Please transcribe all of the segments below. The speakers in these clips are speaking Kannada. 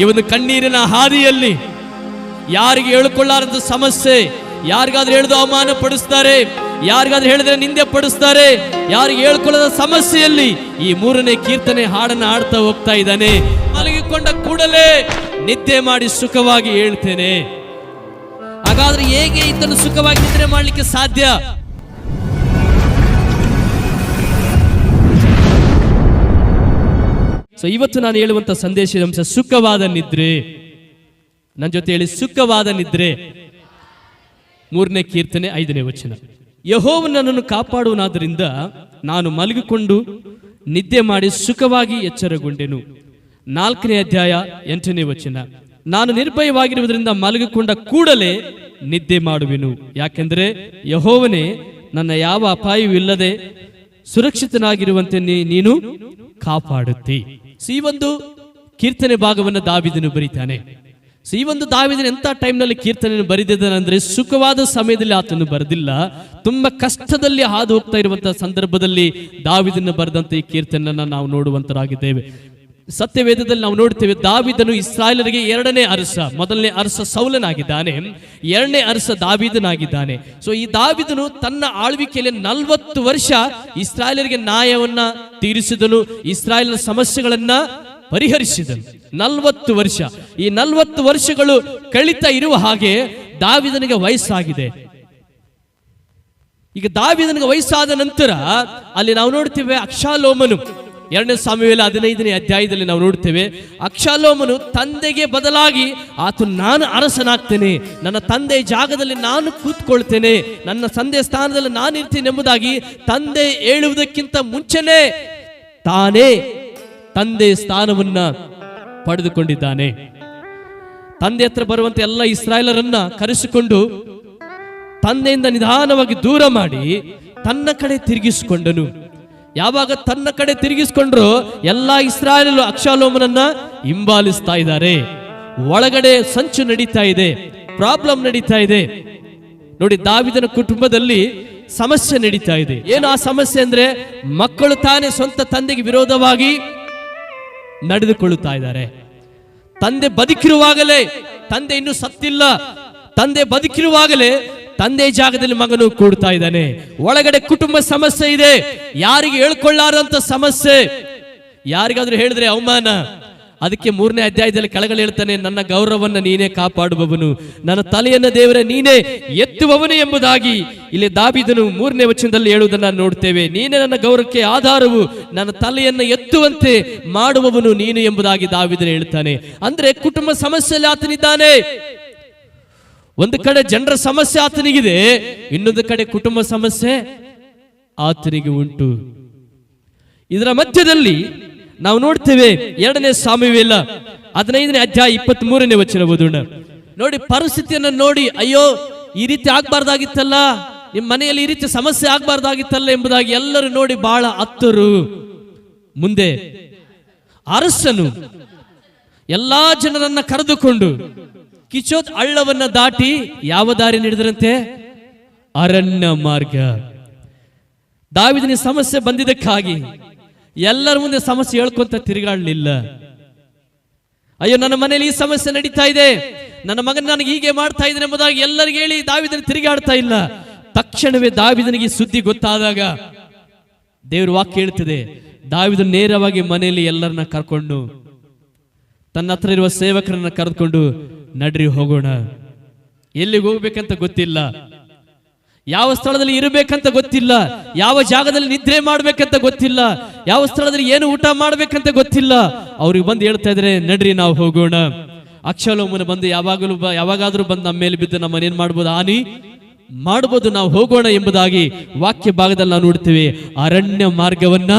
ಈ ಒಂದು ಕಣ್ಣೀರಿನ ಹಾದಿಯಲ್ಲಿ ಯಾರಿಗೆ ಹೇಳಿಕೊಳ್ಳಾರದ ಸಮಸ್ಯೆ, ಯಾರಿಗಾದ್ರೂ ಹೇಳಿದು ಅವಮಾನ ಪಡಿಸ್ತಾರೆ, ಯಾರಿಗಾದ್ರೂ ಹೇಳಿದ್ರೆ ನಿಂದೆ ಪಡಿಸ್ತಾರೆ, ಯಾರಿಗೆ ಹೇಳ್ಕೊಳ್ಳದ ಸಮಸ್ಯೆಯಲ್ಲಿ ಈ 3ನೇ ಕೀರ್ತನೆ ಹಾಡನ್ನು ಹಾಡ್ತಾ ಹೋಗ್ತಾ ಇದ್ದಾನೆ. ಮಲಗಿಕೊಂಡ ಕೂಡಲೇ ನಿದ್ದೆ ಮಾಡಿ ಸುಖವಾಗಿ ಹೇಳ್ತೇನೆ. ಹಾಗಾದ್ರೆ ಹೇಗೆ ಇದನ್ನು ಸುಖವಾಗಿ ನಿದ್ರೆ ಮಾಡಲಿಕ್ಕೆ ಸಾಧ್ಯ? ಇವತ್ತು ನಾನು ಹೇಳುವಂತ ಸಂದೇಶದ ಅಂಶ ಸುಖವಾದ ನಿದ್ರೆ. ನನ್ನ ಜೊತೆ ಹೇಳಿ, ಸುಖವಾದ ನಿದ್ರೆ. 3ನೇ ಕೀರ್ತನೆ 5ನೇ ವಚನ. ಯೆಹೋವನು ನನ್ನನ್ನು ಕಾಪಾಡುವನಾದ್ದರಿಂದ ನಾನು ಮಲಗಿಕೊಂಡು ನಿದ್ದೆ ಮಾಡಿ ಸುಖವಾಗಿ ಎಚ್ಚರಗೊಂಡೆನು. 4ನೇ ಅಧ್ಯಾಯ 8ನೇ ವಚನ. ನಾನು ನಿರ್ಭಯವಾಗಿರುವುದರಿಂದ ಮಲಗಿಕೊಂಡ ಕೂಡಲೇ ನಿದ್ದೆ ಮಾಡುವೆನು, ಯಾಕೆಂದರೆ ಯೆಹೋವನೇ ನನ್ನ ಯಾವ ಅಪಾಯವೂ ಇಲ್ಲದೆ ಸುರಕ್ಷಿತನಾಗಿರುವಂತೆ ನೀನು ಕಾಪಾಡುತ್ತಿ. ಈ ಒಂದು ಕೀರ್ತನೆ ಭಾಗವನ್ನು ದಾವೀದನು ಬರೀತಾನೆ. ಈ ಒಂದು ದಾವೀದನು ಎಂತ ಟೈಮ್ನಲ್ಲಿ ಕೀರ್ತನೆ ಬರೆದಿದ್ದಾನಂದ್ರೆ, ಸುಖವಾದ ಸಮಯದಲ್ಲಿ ಆತನು ಬರೆದಿಲ್ಲ, ತುಂಬಾ ಕಷ್ಟದಲ್ಲಿ ಹಾದು ಹೋಗ್ತಾ ಇರುವಂತಹ ಸಂದರ್ಭದಲ್ಲಿ ದಾವೀದನು ಬರೆದಂತ ಈ ಕೀರ್ತನೆಯನ್ನ ನಾವು ನೋಡುವಂತರಾಗಿದ್ದೇವೆ. ಸತ್ಯವೇದದಲ್ಲಿ ನಾವು ನೋಡ್ತೇವೆ, ದಾವೀದನು ಇಸ್ರಾಯೇಲರಿಗೆ 2ನೇ ಅರಸ. 1ನೇ ಅರಸ ಸೌಲನಾಗಿದ್ದಾನೆ, 2ನೇ ಅರಸ ದಾವೀದನಾಗಿದ್ದಾನೆ. ಈ ದಾವೀದನು ತನ್ನ ಆಳ್ವಿಕೆಯಲ್ಲಿ 40 ವರ್ಷ ಇಸ್ರಾಯೇಲರಿಗೆ ನ್ಯಾಯವನ್ನ ತೀರಿಸಿದನು, ಇಸ್ರಾಯೇಲಿನ ಸಮಸ್ಯೆಗಳನ್ನ ಪರಿಹರಿಸಿದನು. 40 ವರ್ಷ. ಈ 40 ವರ್ಷಗಳು ಕಳೀತಾ ಇರುವ ಹಾಗೆ ದಾವೀದನಿಗೆ ವಯಸ್ಸಾಗಿದೆ. ಈಗ ದಾವೀದನಿಗೆ ವಯಸ್ಸಾದ ನಂತರ ಅಲ್ಲಿ ನಾವು ನೋಡ್ತೇವೆ, ಅಬ್ಷಾಲೋಮನು 2ನೇ ಸಾಮುವೇಲ 15ನೇ ಅಧ್ಯಾಯದಲ್ಲಿ ನಾವು ನೋಡ್ತೇವೆ, ಅಬ್ಷಾಲೋಮನು ತಂದೆಗೆ ಬದಲಾಗಿ ಆತನು ನಾನು ಅರಸನಾಗ್ತೇನೆ, ನನ್ನ ತಂದೆ ಜಾಗದಲ್ಲಿ ನಾನು ಕೂತ್ಕೊಳ್ತೇನೆ, ನನ್ನ ತಂದೆ ಸ್ಥಾನದಲ್ಲಿ ನಾನು ಇರ್ತೀನಿ ಎಂಬುದಾಗಿ ತಂದೆ ಹೇಳುವುದಕ್ಕಿಂತ ಮುಂಚೆನೆ ತಾನೇ ತಂದೆ ಸ್ಥಾನವನ್ನ ಪಡೆದುಕೊಂಡಿದ್ದಾನೆ. ತಂದೆ ಹತ್ರ ಬರುವಂತೆ ಎಲ್ಲ ಇಸ್ರಾಯೇಲರನ್ನ ಕರೆಸಿಕೊಂಡು ತಂದೆಯಿಂದ ನಿಧಾನವಾಗಿ ದೂರ ಮಾಡಿ ತನ್ನ ಕಡೆ ತಿರುಗಿಸಿಕೊಂಡನು. ಯಾವಾಗ ತನ್ನ ಕಡೆ ತಿರುಗಿಸಿಕೊಂಡ್ರು ಎಲ್ಲಾ ಇಸ್ರಾಯೇಲರು ಅಬ್ಷಾಲೋಮನನ್ನ ಹಿಂಬಾಲಿಸ್ತಾ ಇದ್ದಾರೆ. ಒಳಗಡೆ ಸಂಚು ನಡೀತಾ ಇದೆ, ಪ್ರಾಬ್ಲಮ್ ನಡೀತಾ ಇದೆ. ನೋಡಿ, ದಾವೀದನ ಕುಟುಂಬದಲ್ಲಿ ಸಮಸ್ಯೆ ನಡೀತಾ ಇದೆ. ಏನು ಆ ಸಮಸ್ಯೆ ಅಂದ್ರೆ, ಮಕ್ಕಳು ತಾನೇ ಸ್ವಂತ ತಂದೆಗೆ ವಿರೋಧವಾಗಿ ನಡೆದುಕೊಳ್ಳುತ್ತಾ ಇದ್ದಾರೆ. ತಂದೆ ಬದುಕಿರುವಾಗಲೇ, ತಂದೆ ಇನ್ನೂ ಸತ್ತಿಲ್ಲ, ತಂದೆ ಬದುಕಿರುವಾಗಲೇ ತಂದೆ ಜಾಗದಲ್ಲಿ ಮಗನು ಕೂಡ್ತಾ ಇದ್ದಾನೆ. ಒಳಗಡೆ ಕುಟುಂಬ ಸಮಸ್ಯೆ ಇದೆ, ಯಾರಿಗೆ ಹೇಳ್ಕೊಳ್ಳಾರಂತ ಸಮಸ್ಯೆ, ಯಾರಿಗಾದ್ರೂ ಹೇಳಿದ್ರೆ ಅವಮಾನ. ಅದಕ್ಕೆ 3ನೇ ಅಧ್ಯಾಯದಲ್ಲಿ ಕೆಳಗಡೆ ಹೇಳ್ತಾನೆ, ನನ್ನ ಗೌರವವನ್ನು ನೀನೇ ಕಾಪಾಡುವವನು, ನನ್ನ ತಲೆಯನ್ನ ದೇವರೇ ನೀನೇ ಎತ್ತುವವನು ಎಂಬುದಾಗಿ ಇಲ್ಲಿ ದಾವೀದನು 3ನೇ ವಚನದಲ್ಲಿ ಹೇಳುವುದನ್ನು ನೋಡ್ತೇವೆ. ನೀನೇ ನನ್ನ ಗೌರವಕ್ಕೆ ಆಧಾರವು, ನನ್ನ ತಲೆಯನ್ನು ಎತ್ತುವಂತೆ ಮಾಡುವವನು ನೀನು ಎಂಬುದಾಗಿ ದಾವೀದನು ಹೇಳ್ತಾನೆ. ಅಂದ್ರೆ ಕುಟುಂಬ ಸಮಸ್ಯೆಯಲ್ಲಿ ಆತನಿದ್ದಾನೆ. ಒಂದು ಕಡೆ ಜನರ ಸಮಸ್ಯೆ ಆತನಿಗಿದೆ, ಇನ್ನೊಂದು ಕಡೆ ಕುಟುಂಬ ಸಮಸ್ಯೆ ಆತನಿಗೆ ಉಂಟು. ಇದರ ಮಧ್ಯದಲ್ಲಿ ನಾವು ನೋಡ್ತೇವೆ 2ನೇ ಸಾಮುವೇಲ 15ನೇ ಅಧ್ಯಾಯ 23ನೇ ವಚನ ಓದೋಣ. ನೋಡಿ, ಪರಿಸ್ಥಿತಿಯನ್ನು ನೋಡಿ, ಅಯ್ಯೋ ಈ ರೀತಿ ಆಗ್ಬಾರ್ದಾಗಿತ್ತಲ್ಲ, ನಿಮ್ಮ ಮನೆಯಲ್ಲಿ ಈ ರೀತಿ ಸಮಸ್ಯೆ ಆಗ್ಬಾರ್ದಾಗಿತ್ತಲ್ಲ ಎಂಬುದಾಗಿ ಎಲ್ಲರೂ ನೋಡಿ ಬಹಳ ಅತ್ತರು. ಮುಂದೆ ಅರಸನು ಎಲ್ಲಾ ಜನರನ್ನ ಕರೆದುಕೊಂಡು ಕಿಚೋತ್ ಹಳ್ಳವನ್ನ ದಾಟಿ ಯಾವ ದಾರಿ ನಡೆದರಂತೆ? ಅರಣ್ಯ ಮಾರ್ಗ. ದಾವೀದನ ಸಮಸ್ಯೆ ಬಂದಿದ್ದಕ್ಕಾಗಿ ಎಲ್ಲರ ಮುಂದೆ ಸಮಸ್ಯೆ ಹೇಳ್ಕೊಂತ ತಿರುಗಾಡಲಿಲ್ಲ. ಅಯ್ಯೋ ನನ್ನ ಮನೆಯಲ್ಲಿ ಈ ಸಮಸ್ಯೆ ನಡೀತಾ ಇದೆ, ನನ್ನ ಮಗನ ನನಗೆ ಹೀಗೆ ಮಾಡ್ತಾ ಇದ್ದಾನೆ ಎಂಬುದಾಗಿ ಎಲ್ಲರಿಗೆ ಹೇಳಿ ದಾವೀದನ ತಿರುಗಾಡ್ತಾ ಇಲ್ಲ. ತಕ್ಷಣವೇ ದಾವೀದನಿಗೆ ಸುದ್ದಿ ಗೊತ್ತಾದಾಗ ದೇವರ ವಾಕ್ಯ ಹೇಳ್ತದೆ, ದಾವೀದನು ನೇರವಾಗಿ ಮನೆಯಲ್ಲಿ ಎಲ್ಲರನ್ನ ಕರ್ಕೊಂಡು ತನ್ನ ಹತ್ರ ಇರುವ ಸೇವಕರನ್ನ ಕರೆದುಕೊಂಡು, ನಡ್ರಿ ಹೋಗೋಣ. ಎಲ್ಲಿಗೆ ಹೋಗ್ಬೇಕಂತ ಗೊತ್ತಿಲ್ಲ, ಯಾವ ಸ್ಥಳದಲ್ಲಿ ಇರಬೇಕಂತ ಗೊತ್ತಿಲ್ಲ, ಯಾವ ಜಾಗದಲ್ಲಿ ನಿದ್ರೆ ಮಾಡ್ಬೇಕಂತ ಗೊತ್ತಿಲ್ಲ, ಯಾವ ಸ್ಥಳದಲ್ಲಿ ಏನು ಊಟ ಮಾಡ್ಬೇಕಂತ ಗೊತ್ತಿಲ್ಲ. ಅವ್ರಿಗೆ ಬಂದು ಹೇಳ್ತಾ ಇದ್ರೆ, ನಡ್ರಿ ನಾವು ಹೋಗೋಣ. ಅಬ್ಷಾಲೋಮನ ಬಂದು ಯಾವಾಗಾದ್ರೂ ಬಂದು ನಮ್ಮ ಮೇಲೆ ಬಿದ್ದು ನಮ್ಮನ್ನೇನ್ ಮಾಡ್ಬೋದು, ಹಾನಿ ಮಾಡ್ಬೋದು, ನಾವು ಹೋಗೋಣ ಎಂಬುದಾಗಿ ವಾಕ್ಯ ಭಾಗದಲ್ಲಿ ನಾವು ನೋಡ್ತೇವೆ. ಅರಣ್ಯ ಮಾರ್ಗವನ್ನ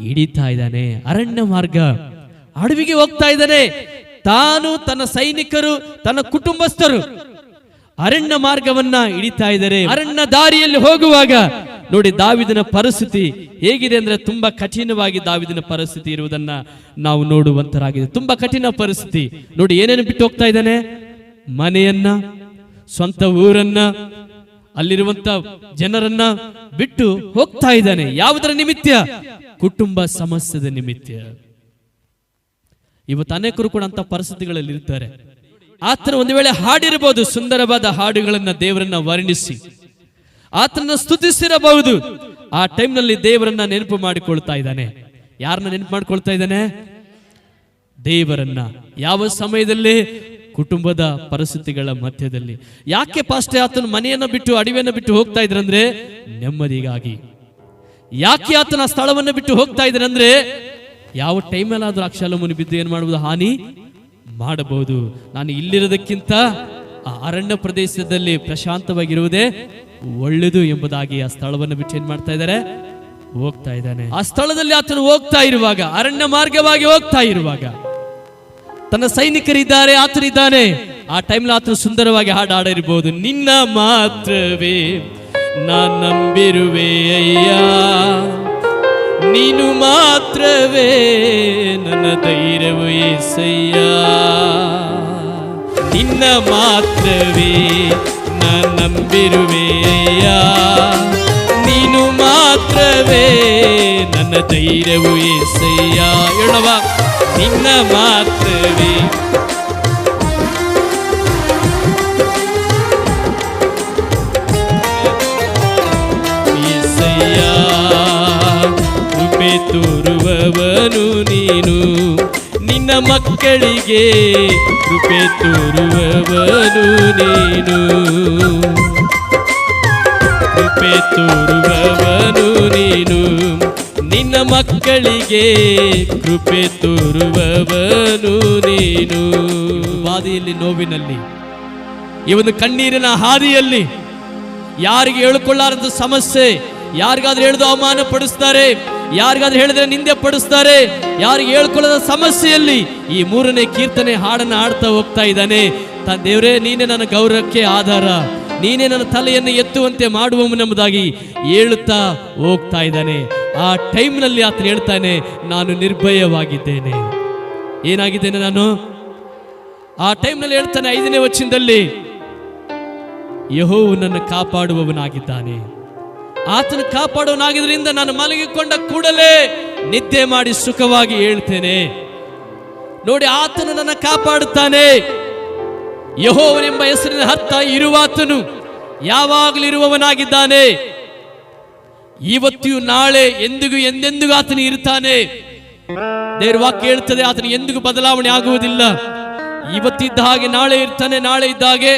ಹಿಡಿತಾ ಇದ್ದಾನೆ. ಅರಣ್ಯ ಮಾರ್ಗ, ಅಡವಿಗೆ ಹೋಗ್ತಾ ಇದ್ದಾನೆ. ತಾನು, ತನ್ನ ಸೈನಿಕರು, ತನ್ನ ಕುಟುಂಬಸ್ಥರು ಅರಣ್ಯ ಮಾರ್ಗವನ್ನ ಹಿಡಿತಾ ಇದ್ದಾರೆ. ಅರಣ್ಯ ದಾರಿಯಲ್ಲಿ ಹೋಗುವಾಗ ನೋಡಿ ದಾವೀದನ ಪರಿಸ್ಥಿತಿ ಹೇಗಿದೆ ಅಂದ್ರೆ, ತುಂಬಾ ಕಠಿಣವಾಗಿ ದಾವೀದನ ಪರಿಸ್ಥಿತಿ ಇರುವುದನ್ನ ನಾವು ನೋಡುವಂತರಾಗಿದೆ. ತುಂಬಾ ಕಠಿಣ ಪರಿಸ್ಥಿತಿ. ನೋಡಿ ಏನೇನು ಬಿಟ್ಟು ಹೋಗ್ತಾ ಇದ್ದಾನೆ? ಮನೆಯನ್ನ, ಸ್ವಂತ ಊರನ್ನ, ಅಲ್ಲಿರುವಂತ ಜನರನ್ನ ಬಿಟ್ಟು ಹೋಗ್ತಾ ಇದ್ದಾನೆ. ಯಾವುದರ ನಿಮಿತ್ತ? ಕುಟುಂಬ ಸಮಸ್ಯೆದ ನಿಮಿತ್ತ. ಇವತ್ತು ಅನೇಕರು ಕೂಡ ಅಂತ ಪರಿಸ್ಥಿತಿಗಳಲ್ಲಿ ಇರ್ತಾರೆ. ಆತನ ಒಂದು ವೇಳೆ ಹಾಡಿರಬಹುದು, ಸುಂದರವಾದ ಹಾಡುಗಳನ್ನ ದೇವರನ್ನ ವರ್ಣಿಸಿ ಆತನನ್ನ ಸ್ತುತಿಸಿರಬಹುದು. ಆ ಟೈಮ್ನಲ್ಲಿ ದೇವರನ್ನ ನೆನಪು ಮಾಡಿಕೊಳ್ತಾ ಇದ್ದಾನೆ. ಯಾರನ್ನ ನೆನಪು ಮಾಡಿಕೊಳ್ತಾ ಇದ್ದಾನೆ? ದೇವರನ್ನ. ಯಾವ ಸಮಯದಲ್ಲಿ? ಕುಟುಂಬದ ಪರಿಸ್ಥಿತಿಗಳ ಮಧ್ಯದಲ್ಲಿ. ಯಾಕೆ ಪಾಸ್ಟರ್ ಆತನ ಮನೆಯನ್ನ ಬಿಟ್ಟು ಅಡವಿಯನ್ನ ಬಿಟ್ಟು ಹೋಗ್ತಾ ಇದ್ರಂದ್ರೆ ನೆಮ್ಮದಿಗಾಗಿ. ಯಾಕೆ ಆತನ ಸ್ಥಳವನ್ನು ಬಿಟ್ಟು ಹೋಗ್ತಾ ಇದ್ರಂದ್ರೆ ಯಾವ ಟೈಮಲ್ಲಾದ್ರೂ ಅಬ್ಷಾಲೋಮನು ಬಿದ್ದು ಏನ್ ಮಾಡಬಹುದು? ಹಾನಿ ಮಾಡಬಹುದು. ನಾನು ಇಲ್ಲಿರೋದಕ್ಕಿಂತ ಆ ಅರಣ್ಯ ಪ್ರದೇಶದಲ್ಲಿ ಪ್ರಶಾಂತವಾಗಿರುವುದೇ ಒಳ್ಳೆಯದು ಎಂಬುದಾಗಿ ಆ ಸ್ಥಳವನ್ನು ಬಿಟ್ಟು ಏನ್ ಮಾಡ್ತಾ ಇದ್ದಾರೆ? ಹೋಗ್ತಾ ಇದ್ದಾನೆ. ಆ ಸ್ಥಳದಲ್ಲಿ ಆತನು ಹೋಗ್ತಾ ಇರುವಾಗ, ಅರಣ್ಯ ಮಾರ್ಗವಾಗಿ ಹೋಗ್ತಾ ಇರುವಾಗ ತನ್ನ ಸೈನಿಕರಿದ್ದಾರೆ, ಆತನಿದ್ದಾನೆ. ಆ ಟೈಮ್ಲಿ ಆತನು ಸುಂದರವಾಗಿ ಹಾಡು ಹಾಡಿರಬಹುದು. ನಿನ್ನ ಮಾತ್ರವೇ ನಾನು ನಂಬಿರುವೆ ಅಯ್ಯ, ನೀನು ಮಾತ್ರವೇ ನನ್ನ ಧೈರ್ಯವು యేసయ్య, ನಿನ್ನ ಮಾತ್ರವೇ ನಾನು ನಂಬಿರುವೆ ಅಯ್ಯ, ನೀನು ಮಾತ್ರವೇ ನನ್ನ ಧೈರ್ಯವು యేసయ్య. ಹೇಳವ, ನಿನ್ನ ಮಾತ್ರವೇ యేసయ్య, ಕೃಪೆ ತೋರುವವನು ನೀನು, ನಿನ್ನ ಮಕ್ಕಳಿಗೆ ಕೃಪೆ ತೋರುವವನು ನೀನು, ಕೃಪೆ ತೋರುವವನು ನೀನು, ನಿನ್ನ ಮಕ್ಕಳಿಗೆ ಕೃಪೆ ತೋರುವವನು ನೀನು. ಬಾಧೆಯಲ್ಲಿ, ನೋವಿನಲ್ಲಿ, ಈ ಒಂದು ಕಣ್ಣೀರಿನ ಹಾದಿಯಲ್ಲಿ ಯಾರಿಗೆ ಹೇಳಿಕೊಳ್ಳಾರದ ಸಮಸ್ಯೆ, ಯಾರಿಗಾದ್ರೂ ಹೇಳಿದು ಅವಮಾನ ಪಡಿಸ್ತಾರೆ, ಯಾರಿಗಾದ್ರೂ ಹೇಳಿದ್ರೆ ನಿಂದೆ ಪಡಿಸ್ತಾರೆ, ಯಾರಿಗೆ ಹೇಳ್ಕೊಳ್ಳದ ಸಮಸ್ಯೆಯಲ್ಲಿ ಈ 3ನೇ ಕೀರ್ತನೆ ಹಾಡನ್ನು ಹಾಡ್ತಾ ಹೋಗ್ತಾ ಇದ್ದಾನೆ. ದೇವರೇ, ನೀನೇ ನನ್ನ ಗೌರವಕ್ಕೆ ಆಧಾರ, ನೀನೇ ನನ್ನ ತಲೆಯನ್ನು ಎತ್ತುವಂತೆ ಮಾಡುವವನೆಂಬುದಾಗಿ ಹೇಳುತ್ತಾ ಹೋಗ್ತಾ ಇದ್ದಾನೆ. ಆ ಟೈಮ್ನಲ್ಲಿ ಆತನು ಹೇಳ್ತಾನೆ, ನಾನು ನಿರ್ಭಯವಾಗಿದ್ದೇನೆ. ಏನಾಗಿದ್ದೇನೆ ನಾನು? ಆ ಟೈಮ್ನಲ್ಲಿ ಹೇಳ್ತಾನೆ 5ನೇ ವಚನದಲ್ಲಿ, ಯೆಹೋವನನ್ನು ಕಾಪಾಡುವವನಾಗಿದ್ದಾನೆ. ಆತನು ಕಾಪಾಡುವನಾಗಿದ್ದರಿಂದ ನಾನು ಮಲಗಿಕೊಂಡ ಕೂಡಲೇ ನಿದ್ದೆ ಮಾಡಿ ಸುಖವಾಗಿ ಹೇಳ್ತೇನೆ. ನೋಡಿ, ಆತನು ನನ್ನ ಕಾಪಾಡುತ್ತಾನೆ. ಯೆಹೋವನೆಂಬ ಹೆಸರಿನ ಅರ್ಥ ಇರುವಾತನು, ಯಾವಾಗಲೂ ಇರುವವನಾಗಿದ್ದಾನೆ. ಇವತ್ತು, ನಾಳೆ, ಎಂದಿಗೂ ಎಂದೆಂದಿಗೂ ಆತನು ಇರ್ತಾನೆ. ದೇವರ ವಾಕ್ಯ ಹೇಳ್ತದೆ, ಆತನು ಎಂದಿಗೂ ಬದಲಾವಣೆ ಆಗುವುದಿಲ್ಲ. ಇವತ್ತಿದ್ದ ಹಾಗೆ ನಾಳೆ ಇರ್ತಾನೆ, ನಾಳೆ ಇದ್ದ ಹಾಗೆ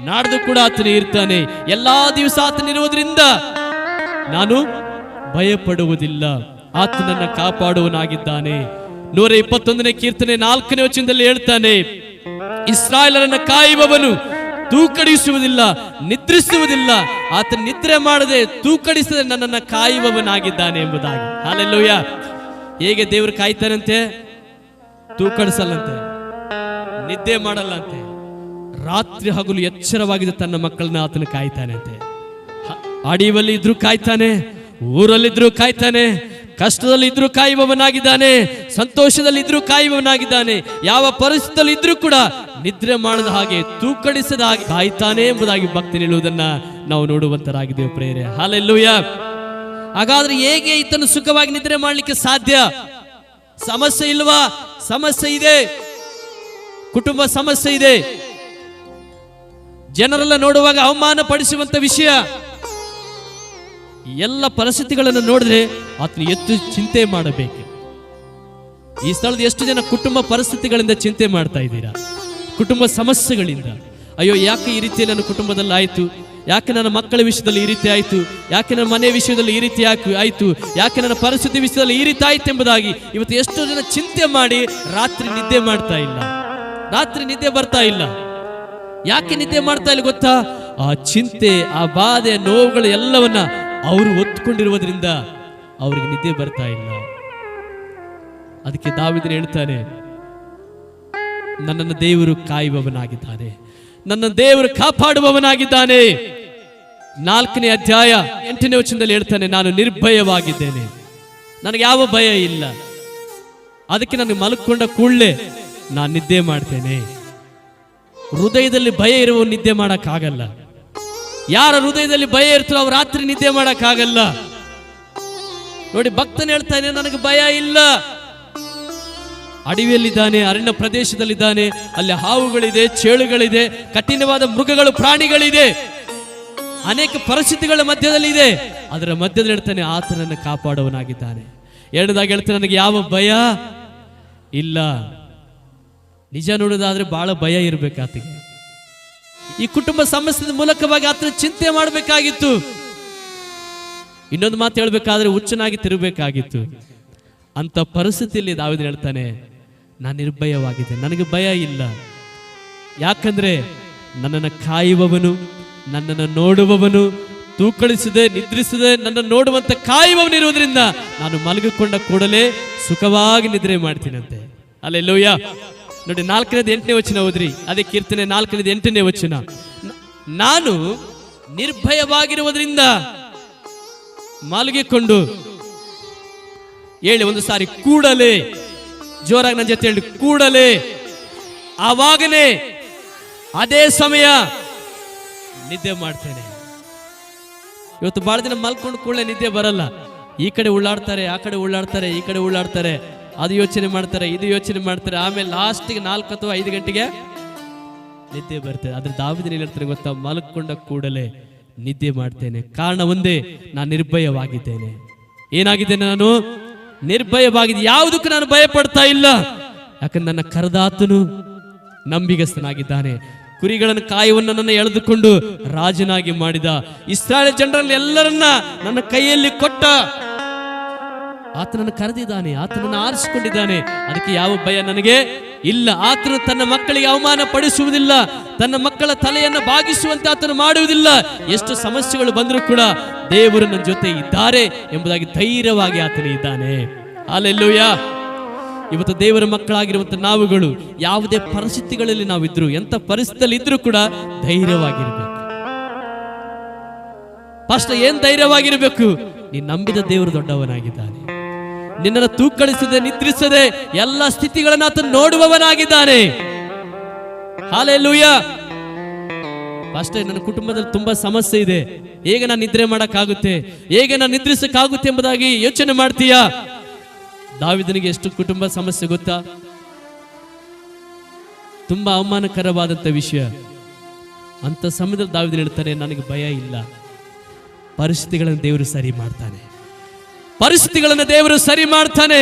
ನಾಡ್ದು ಕೂಡ ಆತನು ಇರ್ತಾನೆ. ಎಲ್ಲಾ ದಿವಸ ಆತನಿರುವುದರಿಂದ ನಾನು ಭಯಪಡುವುದಿಲ್ಲ. ಆತನನ್ನ ಕಾಪಾಡುವನಾಗಿದ್ದಾನೆ. 121ನೇ ಕೀರ್ತನೆ 4ನೇ ವಚನದಲ್ಲಿ ಹೇಳ್ತಾನೆ, ಇಸ್ರಾಯೇಲರನ್ನ ಕಾಯುವವನು ತೂಕಡಿಸುವುದಿಲ್ಲ, ನಿದ್ರಿಸುವುದಿಲ್ಲ. ಆತ ನಿದ್ರೆ ಮಾಡದೆ ತೂಕಡಿಸದೆ ನನ್ನನ್ನು ಕಾಯುವವನಾಗಿದ್ದಾನೆ ಎಂಬುದಾಗಿ. ಹಲ್ಲೆಲೂಯಾ. ಹೇಗೆ ದೇವರು ಕಾಯ್ತಾನಂತೆ? ತೂಕಡಿಸಲ್ಲಂತೆ, ನಿದ್ದೆ ಮಾಡಲ್ಲಂತೆ, ರಾತ್ರಿ ಹಗಲು ಎಚ್ಚರವಾಗಿದ್ದ ತನ್ನ ಮಕ್ಕಳನ್ನ ಆತನು ಕಾಯ್ತಾನೆ ಅಂತೆ. ಅಡಿವಲ್ಲಿ ಇದ್ರೂ ಕಾಯ್ತಾನೆ, ಊರಲ್ಲಿದ್ರೂ ಕಾಯ್ತಾನೆ, ಕಷ್ಟದಲ್ಲಿ ಇದ್ರೂ ಕಾಯುವವನಾಗಿದ್ದಾನೆ, ಸಂತೋಷದಲ್ಲಿ ಇದ್ರೂ ಕಾಯುವವನಾಗಿದ್ದಾನೆ. ಯಾವ ಪರಿಸ್ಥಿತಿಯಲ್ಲಿ ಇದ್ರೂ ಕೂಡ ನಿದ್ರೆ ಮಾಡದ ಹಾಗೆ, ತೂಕಡಿಸದ ಹಾಗೆ ಕಾಯ್ತಾನೆ ಎಂಬುದಾಗಿ ಭಕ್ತಿ ನಿಲ್ಲುವುದನ್ನ ನಾವು ನೋಡುವಂತರಾಗಿದ್ದೇವೆ ಪ್ರೇರೆ. ಹಲ್ಲೆಲೂಯಾ. ಹಾಗಾದ್ರೆ ಹೇಗೆ ಈತನು ಸುಖವಾಗಿ ನಿದ್ರೆ ಮಾಡಲಿಕ್ಕೆ ಸಾಧ್ಯ? ಸಮಸ್ಯೆ ಇಲ್ವಾ? ಸಮಸ್ಯೆ ಇದೆ. ಕುಟುಂಬ ಸಮಸ್ಯೆ ಇದೆ. ಜನರೆಲ್ಲ ನೋಡುವಾಗ ಅವಮಾನ ಪಡಿಸುವಂತ ವಿಷಯ. ಎಲ್ಲ ಪರಿಸ್ಥಿತಿಗಳನ್ನು ನೋಡಿದ್ರೆ ಆತನು ಎಷ್ಟು ಚಿಂತೆ ಮಾಡಬೇಕು. ಈ ಸ್ಥಳದ ಎಷ್ಟು ಜನ ಕುಟುಂಬ ಪರಿಸ್ಥಿತಿಗಳಿಂದ ಚಿಂತೆ ಮಾಡ್ತಾ ಇದ್ದೀರಾ? ಕುಟುಂಬ ಸಮಸ್ಯೆಗಳಿಂದ, ಅಯ್ಯೋ ಯಾಕೆ ಈ ರೀತಿ ನನ್ನ ಕುಟುಂಬದಲ್ಲಿ ಆಯ್ತು, ಯಾಕೆ ನನ್ನ ಮಕ್ಕಳ ವಿಷಯದಲ್ಲಿ ಈ ರೀತಿ ಆಯ್ತು, ಯಾಕೆ ನನ್ನ ಮನೆ ವಿಷಯದಲ್ಲಿ ಈ ರೀತಿ ಆಯ್ತು, ಯಾಕೆ ನನ್ನ ಪರಿಸ್ಥಿತಿ ವಿಷಯದಲ್ಲಿ ಈ ರೀತಿ ಆಯ್ತು ಎಂಬುದಾಗಿ ಇವತ್ತು ಎಷ್ಟೋ ಜನ ಚಿಂತೆ ಮಾಡಿ ರಾತ್ರಿ ನಿದ್ದೆ ಮಾಡ್ತಾ ಇಲ್ಲ, ರಾತ್ರಿ ನಿದ್ದೆ ಬರ್ತಾ ಇಲ್ಲ. ಯಾಕೆ ನಿದ್ದೆ ಮಾಡ್ತಾ ಇಲ್ಲ ಗೊತ್ತಾ? ಆ ಚಿಂತೆ, ಆ ಬಾಧೆ, ನೋವುಗಳು ಎಲ್ಲವನ್ನ ಅವರು ಒತ್ತುಕೊಂಡಿರುವುದರಿಂದ ಅವರಿಗೆ ನಿದ್ದೆ ಬರ್ತಾ ಇಲ್ಲ. ಅದಕ್ಕೆ ದಾವೀದನು ಹೇಳ್ತಾನೆ, ನನ್ನನ್ನು ದೇವರು ಕಾಯುವವನಾಗಿದ್ದಾನೆ, ನನ್ನ ದೇವರು ಕಾಪಾಡುವವನಾಗಿದ್ದಾನೆ. 4ನೇ ಅಧ್ಯಾಯ 8ನೇ ವಚನದಲ್ಲಿ ಹೇಳ್ತಾನೆ, ನಾನು ನಿರ್ಭಯವಾಗಿದ್ದೇನೆ, ನನಗೆ ಯಾವ ಭಯ ಇಲ್ಲ. ಅದಕ್ಕೆ ನಾನು ಮಲಗಿಕೊಂಡ ಕೂಡಲೇ ನಾನು ನಿದ್ದೆ ಮಾಡ್ತೇನೆ. ಹೃದಯದಲ್ಲಿ ಭಯ ಇರುವ ನಿದ್ದೆ ಮಾಡಕ್ಕಾಗಲ್ಲ. ಯಾರ ಹೃದಯದಲ್ಲಿ ಭಯ ಇರ್ತರೋ ಅವ್ರು ರಾತ್ರಿ ನಿದ್ದೆ ಮಾಡಕ್ಕಾಗಲ್ಲ. ನೋಡಿ, ಭಕ್ತನ ಹೇಳ್ತಾನೆ, ನನಗೆ ಭಯ ಇಲ್ಲ. ಅಡವಿಯಲ್ಲಿದ್ದಾನೆ, ಅರಣ್ಯ ಪ್ರದೇಶದಲ್ಲಿದ್ದಾನೆ. ಅಲ್ಲಿ ಹಾವುಗಳಿದೆ, ಚೇಳುಗಳಿದೆ, ಕಠಿಣವಾದ ಮೃಗಗಳು, ಪ್ರಾಣಿಗಳಿದೆ, ಅನೇಕ ಪರಿಸ್ಥಿತಿಗಳ ಮಧ್ಯದಲ್ಲಿದೆ. ಅದರ ಮಧ್ಯದಲ್ಲಿ ಹೇಳ್ತಾನೆ ಆತನನ್ನು ಕಾಪಾಡುವನಾಗಿದ್ದಾನೆ. ಎರಡದಾಗಿ ಹೇಳ್ತಾನೆ ನನಗೆ ಯಾವ ಭಯ ಇಲ್ಲ. ನಿಜ ನೋಡೋದಾದ್ರೆ ಬಹಳ ಭಯ ಇರಬೇಕು ಆತಗೆ. ಈ ಕುಟುಂಬ ಸಮಸ್ಯೆ ಮೂಲಕವಾಗಿ ಆತನ ಚಿಂತೆ ಮಾಡಬೇಕಾಗಿತ್ತು. ಇನ್ನೊಂದು ಮಾತು ಹೇಳ್ಬೇಕಾದ್ರೆ ಹುಚ್ಚನಾಗಿ ತಿರುಗಬೇಕಾಗಿತ್ತು. ಅಂತ ಪರಿಸ್ಥಿತಿಯಲ್ಲಿ ದಾವೀದನು ಹೇಳ್ತಾನೆ ನಾನು ನಿರ್ಭಯವಾಗಿದೆ, ನನಗೆ ಭಯ ಇಲ್ಲ. ಯಾಕಂದ್ರೆ ನನ್ನನ್ನು ಕಾಯುವವನು, ನನ್ನನ್ನು ನೋಡುವವನು, ತೂಕಡಿಸದೆ ನಿದ್ರಿಸದೆ ನನ್ನ ನೋಡುವಂತ ಕಾಯುವವನಿರುವುದರಿಂದ ನಾನು ಮಲಗಿಕೊಂಡ ಕೂಡಲೇ ಸುಖವಾಗಿ ನಿದ್ರೆ ಮಾಡ್ತೀನಂತೆ. ಹಲ್ಲೆಲೂಯಾ. ನೋಡಿ 4ನೇದು 8ನೇ ವಚನ ಓದ್ರಿ. ಅದೇ ಕೀರ್ತನೆ 4ನೇದು 8ನೇ ವಚನ. ನಾನು ನಿರ್ಭಯವಾಗಿರುವುದರಿಂದ ಮಲಗಿಕೊಂಡು ಹೇಳಿ ಒಂದು ಸಾರಿ, ಕೂಡಲೇ ಜೋರಾಗಿ ನನ್ನ ಜೊತೆ ಹೇಳಿ, ಕೂಡಲೇ, ಆವಾಗನೇ, ಅದೇ ಸಮಯ ನಿದ್ದೆ ಮಾಡ್ತೇನೆ. ಇವತ್ತು ಬಹಳ ದಿನ ಮಲ್ಕೊಂಡು ಕೂಡಲೇ ನಿದ್ದೆ ಬರಲ್ಲ. ಈ ಕಡೆ ಉಳ್ಳಾಡ್ತಾರೆ, ಆ ಕಡೆ ಉಳ್ಳಾಡ್ತಾರೆ, ಈ ಕಡೆ ಉಳ್ಳಾಡ್ತಾರೆ, ಅದು ಯೋಚನೆ ಮಾಡ್ತಾರೆ, ಇದು ಯೋಚನೆ ಮಾಡ್ತಾರೆ, ಆಮೇಲೆ ಲಾಸ್ಟಿಗೆ 4 ಅಥವಾ 5 ಗಂಟೆಗೆ ನಿದ್ದೆ ಬರ್ತದೆ. ಆದ್ರೆ ದಾವೀದನು ಹೇಳ್ತಾರೆ ಗೊತ್ತಾ, ಮಲ್ಕೊಂಡ ಕೂಡಲೇ ನಿದ್ದೆ ಮಾಡ್ತೇನೆ. ಕಾರಣ ಒಂದೇ, ನಾನು ನಿರ್ಭಯವಾಗಿದ್ದೇನೆ. ಏನಾಗಿದ್ದೇನೆ? ನಾನು ನಿರ್ಭಯವಾಗಿದೆ. ಯಾವುದಕ್ಕೂ ನಾನು ಭಯ ಪಡ್ತಾ ಇಲ್ಲ. ಯಾಕಂದ್ರೆ ನನ್ನ ಕರೆದಾತನು ನಂಬಿಗಸ್ತನಾಗಿದ್ದಾನೆ. ಕುರಿಗಳನ್ನು ಕಾಯುವನ್ನು ನನ್ನ ಎಳೆದುಕೊಂಡು ರಾಜನಾಗಿ ಮಾಡಿದ, ಇಸ್ರಾಯೇಲ್ ಜನರಲ್ಲಿ ಎಲ್ಲರನ್ನ ನನ್ನ ಕೈಯಲ್ಲಿ ಕೊಟ್ಟ ಆತನನ್ನು ಕರೆದಿದ್ದಾನೆ, ಆತನನ್ನು ಆರಿಸಿಕೊಂಡಿದ್ದಾನೆ. ಅದಕ್ಕೆ ಯಾವ ಭಯ ನನಗೆ ಇಲ್ಲ. ಆತನು ತನ್ನ ಮಕ್ಕಳಿಗೆ ಅವಮಾನ ಪಡಿಸುವುದಿಲ್ಲ, ತನ್ನ ಮಕ್ಕಳ ತಲೆಯನ್ನು ಬಾಗಿಸುವಂತೆ ಆತನು ಮಾಡುವುದಿಲ್ಲ. ಎಷ್ಟು ಸಮಸ್ಯೆಗಳು ಬಂದರೂ ಕೂಡ ದೇವರು ನನ್ನ ಜೊತೆ ಇದ್ದಾರೆ ಎಂಬುದಾಗಿ ಧೈರ್ಯವಾಗಿ ಆತನು ಇದ್ದಾನೆ. ಹಲ್ಲೆಲೂಯಾ. ಇವತ್ತು ದೇವರ ಮಕ್ಕಳಾಗಿರುವಂತ ನಾವುಗಳು ಯಾವುದೇ ಪರಿಸ್ಥಿತಿಗಳಲ್ಲಿ ನಾವಿದ್ರು, ಎಂತ ಪರಿಸ್ಥಿತಿಯಲ್ಲಿ ಇದ್ರೂ ಕೂಡ ಧೈರ್ಯವಾಗಿರ್ಬೇಕು. ಫಸ್ಟ್ ಏನ್ ಧೈರ್ಯವಾಗಿರ್ಬೇಕು? ನೀನು ನಂಬಿದ ದೇವರು ದೊಡ್ಡವನಾಗಿದ್ದಾನೆ. ನಿನ್ನನ್ನು ತೂಕಡಿಸದೆ ನಿದ್ರಿಸದೆ ಎಲ್ಲ ಸ್ಥಿತಿಗಳನ್ನು ಆತನು ನೋಡುವವನಾಗಿದ್ದಾನೆ. ಹಲ್ಲೆಲೂಯಾ. ಫಸ್ಟ್ ನನ್ನ ಕುಟುಂಬದಲ್ಲಿ ತುಂಬಾ ಸಮಸ್ಯೆ ಇದೆ, ಹೇಗೆ ನಾನು ನಿದ್ರೆ ಮಾಡಕ್ಕಾಗುತ್ತೆ, ಹೇಗೆ ನಾನು ನಿದ್ರಿಸಕ್ಕಾಗುತ್ತೆ ಎಂಬುದಾಗಿ ಯೋಚನೆ ಮಾಡ್ತೀಯಾ? ದಾವೀದನಿಗೆ ಎಷ್ಟು ಕುಟುಂಬ ಸಮಸ್ಯೆ ಗೊತ್ತಾ? ತುಂಬಾ ಅವಮಾನಕರವಾದಂತ ವಿಷಯ. ಅಂತ ಸಮಯದಲ್ಲಿ ದಾವೀದನು ಹೇಳ್ತಾನೆ ನನಗೆ ಭಯ ಇಲ್ಲ. ಪರಿಸ್ಥಿತಿಗಳನ್ನು ದೇವರು ಸರಿ ಮಾಡ್ತಾನೆ, ಪರಿಸ್ಥಿತಿಗಳನ್ನು ದೇವರು ಸರಿ ಮಾಡ್ತಾನೆ.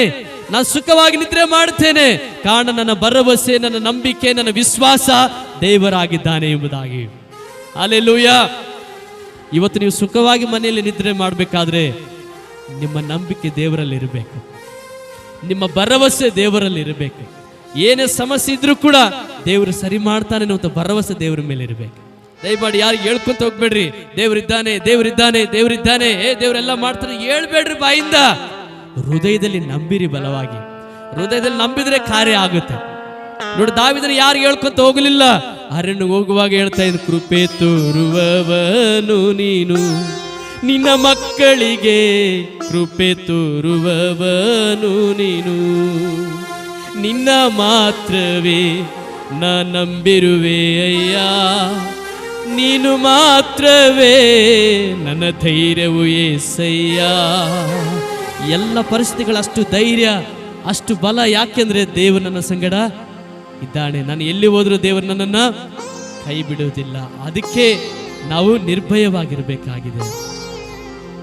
ನಾನು ಸುಖವಾಗಿ ನಿದ್ರೆ ಮಾಡ್ತೇನೆ. ಕಾರಣ ನನ್ನ ಭರವಸೆ, ನನ್ನ ನಂಬಿಕೆ, ನನ್ನ ವಿಶ್ವಾಸ ದೇವರಾಗಿದ್ದಾನೆ ಎಂಬುದಾಗಿ. ಹಲ್ಲೆಲೂಯಾ. ಇವತ್ತು ನೀವು ಸುಖವಾಗಿ ಮನೆಯಲ್ಲಿ ನಿದ್ರೆ ಮಾಡಬೇಕಾದ್ರೆ ನಿಮ್ಮ ನಂಬಿಕೆ ದೇವರಲ್ಲಿ ಇರಬೇಕು, ನಿಮ್ಮ ಭರವಸೆ ದೇವರಲ್ಲಿ ಇರಬೇಕು. ಏನೇ ಸಮಸ್ಯೆ ಇದ್ರೂ ಕೂಡ ದೇವರು ಸರಿ ಮಾಡ್ತಾನೆ ಅನ್ನೋ ಭರವಸೆ ದೇವರ ಮೇಲೆ ಇರಬೇಕು. ದಯಮಾಡಿ ಯಾರು ಹೇಳ್ಕೊಂತ ಹೋಗ್ಬೇಡ್ರಿ, ದೇವರಿದ್ದಾನೆ, ದೇವರಿದ್ದಾನೆ, ದೇವರಿದ್ದಾನೆ, ದೇವರೆಲ್ಲ ಮಾಡ್ತಾನೆ ಹೇಳ್ಬೇಡ್ರಿ ಬಾಯಿಂದ. ಹೃದಯದಲ್ಲಿ ನಂಬಿರಿ ಬಲವಾಗಿ. ಹೃದಯದಲ್ಲಿ ನಂಬಿದ್ರೆ ಕಾರ್ಯ ಆಗುತ್ತೆ. ನೋಡಿ ದಾವೀದನು ಯಾರು ಹೇಳ್ಕೊಂತ ಹೋಗಲಿಲ್ಲ, ಅರಣ್ಯ ಹೋಗುವಾಗ ಹೇಳ್ತಾ ಇದ್ದ, ಕೃಪೆ ತೋರುವವನು ನೀನು, ನಿನ್ನ ಮಕ್ಕಳಿಗೆ ಕೃಪೆ ತೋರುವವನು ನೀನು, ನಿನ್ನ ಮಾತ್ರವೇ ನಾ ನಂಬಿರುವೆ ಅಯ್ಯ, ನೀನು ಮಾತ್ರವೇ ನನ್ನ ಧೈರ್ಯವು ಏಸಯ್ಯ. ಎಲ್ಲ ಪರಿಸ್ಥಿತಿಗಳು ಅಷ್ಟು ಧೈರ್ಯ, ಅಷ್ಟು ಬಲ. ಯಾಕೆಂದ್ರೆ ದೇವರು ನನ್ನ ಸಂಗಡ ಇದ್ದಾನೆ. ನಾನು ಎಲ್ಲಿ ಹೋದ್ರೂ ದೇವರು ನನ್ನನ್ನು ಕೈ ಬಿಡುವುದಿಲ್ಲ. ಅದಕ್ಕೆ ನಾವು ನಿರ್ಭಯವಾಗಿರಬೇಕಾಗಿದೆ.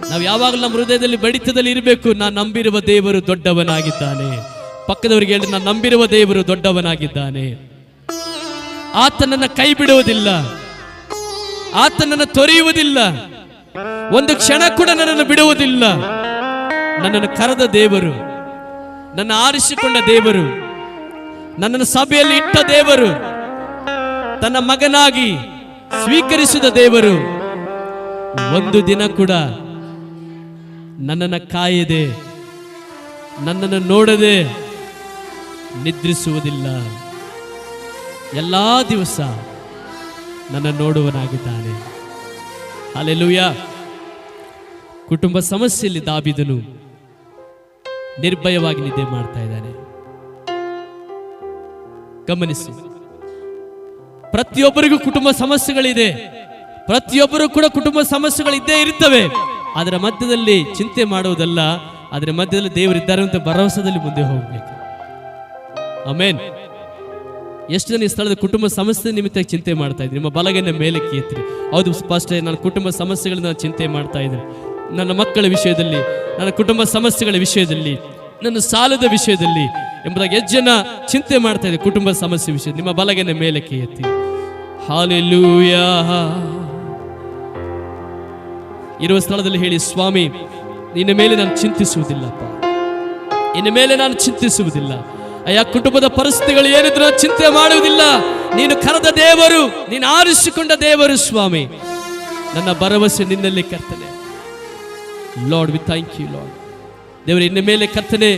ನಾವು ಯಾವಾಗಲೂ ನಮ್ಮ ಹೃದಯದಲ್ಲಿ ಬಡಿತದಲ್ಲಿ ಇರಬೇಕು, ನಾನು ನಂಬಿರುವ ದೇವರು ದೊಡ್ಡವನಾಗಿದ್ದಾನೆ. ಪಕ್ಕದವರಿಗೆ ಹೇಳಿ, ನಾನು ನಂಬಿರುವ ದೇವರು ದೊಡ್ಡವನಾಗಿದ್ದಾನೆ. ಆತನನ್ನ ಕೈ ಬಿಡುವುದಿಲ್ಲ, ಆತನನ್ನು ತೊರೆಯುವುದಿಲ್ಲ, ಒಂದು ಕ್ಷಣ ಕೂಡ ನನ್ನನ್ನು ಬಿಡುವುದಿಲ್ಲ. ನನ್ನನ್ನು ಕರೆದ ದೇವರು, ನನ್ನ ಆರಿಸಿಕೊಂಡ ದೇವರು, ನನ್ನನ್ನು ಸಭೆಯಲ್ಲಿ ಇಟ್ಟ ದೇವರು, ತನ್ನ ಮಗನಾಗಿ ಸ್ವೀಕರಿಸಿದ ದೇವರು ಒಂದು ದಿನ ಕೂಡ ನನ್ನನ್ನು ಕಾಯದೆ, ನನ್ನನ್ನು ನೋಡದೆ ನಿದ್ರಿಸುವುದಿಲ್ಲ. ಎಲ್ಲಾ ದಿವಸ ನನ್ನ ನೋಡುವನಾಗಿದ್ದಾನೆ. ಹಲ್ಲೆಲೂಯಾ. ಕುಟುಂಬ ಸಮಸ್ಯೆಯಲ್ಲಿ ದಾವೀದನು ನಿರ್ಭಯವಾಗಿ ನಿದ್ದೆ ಮಾಡ್ತಾ ಇದ್ದಾನೆ. ಗಮನಿಸಿ, ಪ್ರತಿಯೊಬ್ಬರಿಗೂ ಕುಟುಂಬ ಸಮಸ್ಯೆಗಳಿದೆ. ಪ್ರತಿಯೊಬ್ಬರು ಕೂಡ ಕುಟುಂಬ ಸಮಸ್ಯೆಗಳು ಇದ್ದೇ ಇರುತ್ತವೆ. ಅದರ ಮಧ್ಯದಲ್ಲಿ ಚಿಂತೆ ಮಾಡುವುದಲ್ಲ, ಅದರ ಮಧ್ಯದಲ್ಲಿ ದೇವರಿದ್ದಾರೆ ಅಂತ ಭರವಸೆಯಲ್ಲಿ ಮುಂದೆ ಹೋಗಬೇಕು. ಆಮೆನ್. ಎಷ್ಟು ಜನ ಈ ಸ್ಥಳದ ಕುಟುಂಬ ಸಮಸ್ಯೆ ನಿಮಿತ್ತ ಚಿಂತೆ ಮಾಡ್ತಾ ಇದ್ರಿ? ನಿಮ್ಮ ಬಲಗನ್ನ ಮೇಲಕ್ಕೆ ಎತ್ತಿರಿ. ಹೌದು ಸ್ಪಷ್ಟ, ನಾನು ಕುಟುಂಬ ಸಮಸ್ಯೆಗಳನ್ನ ಚಿಂತೆ ಮಾಡ್ತಾ ಇದ್ದೀನಿ. ನನ್ನ ಮಕ್ಕಳ ವಿಷಯದಲ್ಲಿ, ನನ್ನ ಕುಟುಂಬ ಸಮಸ್ಯೆಗಳ ವಿಷಯದಲ್ಲಿ, ನನ್ನ ಸಾಲದ ವಿಷಯದಲ್ಲಿ ಎಂಬುದಾಗಿ ಎಷ್ಟು ಜನ ಚಿಂತೆ ಮಾಡ್ತಾ ಇದ್ದೀರಿ? ಕುಟುಂಬ ಸಮಸ್ಯೆ ವಿಷಯ ನಿಮ್ಮ ಬಲಗನ್ನ ಮೇಲಕ್ಕೆ ಎತ್ತಿ. ಹಾಲೆಲೂಯಾ. ಇರುವ ಸ್ಥಳದಲ್ಲಿ ಹೇಳಿ, ಸ್ವಾಮಿ ನಿನ್ನ ಮೇಲೆ ನಾನು ಚಿಂತಿಸುವುದಿಲ್ಲಪ್ಪ, ಇನ್ನ ಮೇಲೆ ನಾನು ಚಿಂತಿಸುವುದಿಲ್ಲ. ಅಯ್ಯ, ಕುಟುಂಬದ ಪರಿಸ್ಥಿತಿಗಳು ಏನಿದ್ರು ಚಿಂತೆ ಮಾಡುವುದಿಲ್ಲ. ನೀನು ಕರೆದ ದೇವರು, ನೀನು ಆರಿಸಿಕೊಂಡ ದೇವರು ಸ್ವಾಮಿ. ನನ್ನ ಭರವಸೆ ನಿನ್ನಲ್ಲಿ ಕರ್ತನೆ. Lord we thank you Lord. ದೇವರು, ಇನ್ನ ಮೇಲೆ ಕರ್ತನೆ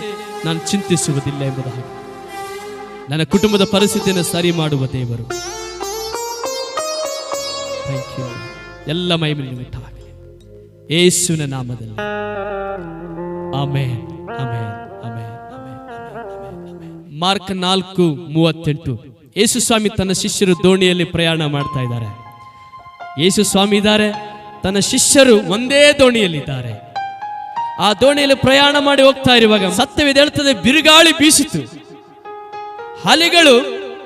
ನಾನು ಚಿಂತಿಸುವುದಿಲ್ಲ ಎಂಬುದಾಗಿ ನನ್ನ ಕುಟುಂಬದ ಪರಿಸ್ಥಿತಿಯನ್ನು ಸರಿ ಮಾಡುವ ದೇವರು. Thank you. ಎಲ್ಲ ಮಹಿಮೆ ನಿಮಿತ್ತವಾಗಲಿ ಯೇಸುವಿನ ನಾಮದಲ್ಲಿ. Amen, amen, amen, amen, amen. Mark 4:38. ಯೇಸು ಸ್ವಾಮಿ ತನ್ನ ಶಿಷ್ಯರು ದೋಣಿಯಲ್ಲಿ ಪ್ರಯಾಣ ಮಾಡ್ತಾ ಇದ್ದಾರೆ. ಯೇಸು ಸ್ವಾಮಿ ಇದ್ದಾರೆ, ತನ್ನ ಶಿಷ್ಯರು ಒಂದೇ ದೋಣಿಯಲ್ಲಿದ್ದಾರೆ. ಆ ದೋಣಿಯಲ್ಲಿ ಪ್ರಯಾಣ ಮಾಡಿ ಹೋಗ್ತಾ ಇರುವಾಗ ಸತ್ಯವೇದ ಹೇಳ್ತದೆ, ಬಿರುಗಾಳಿ ಬೀಸಿತು, ಅಲೆಗಳು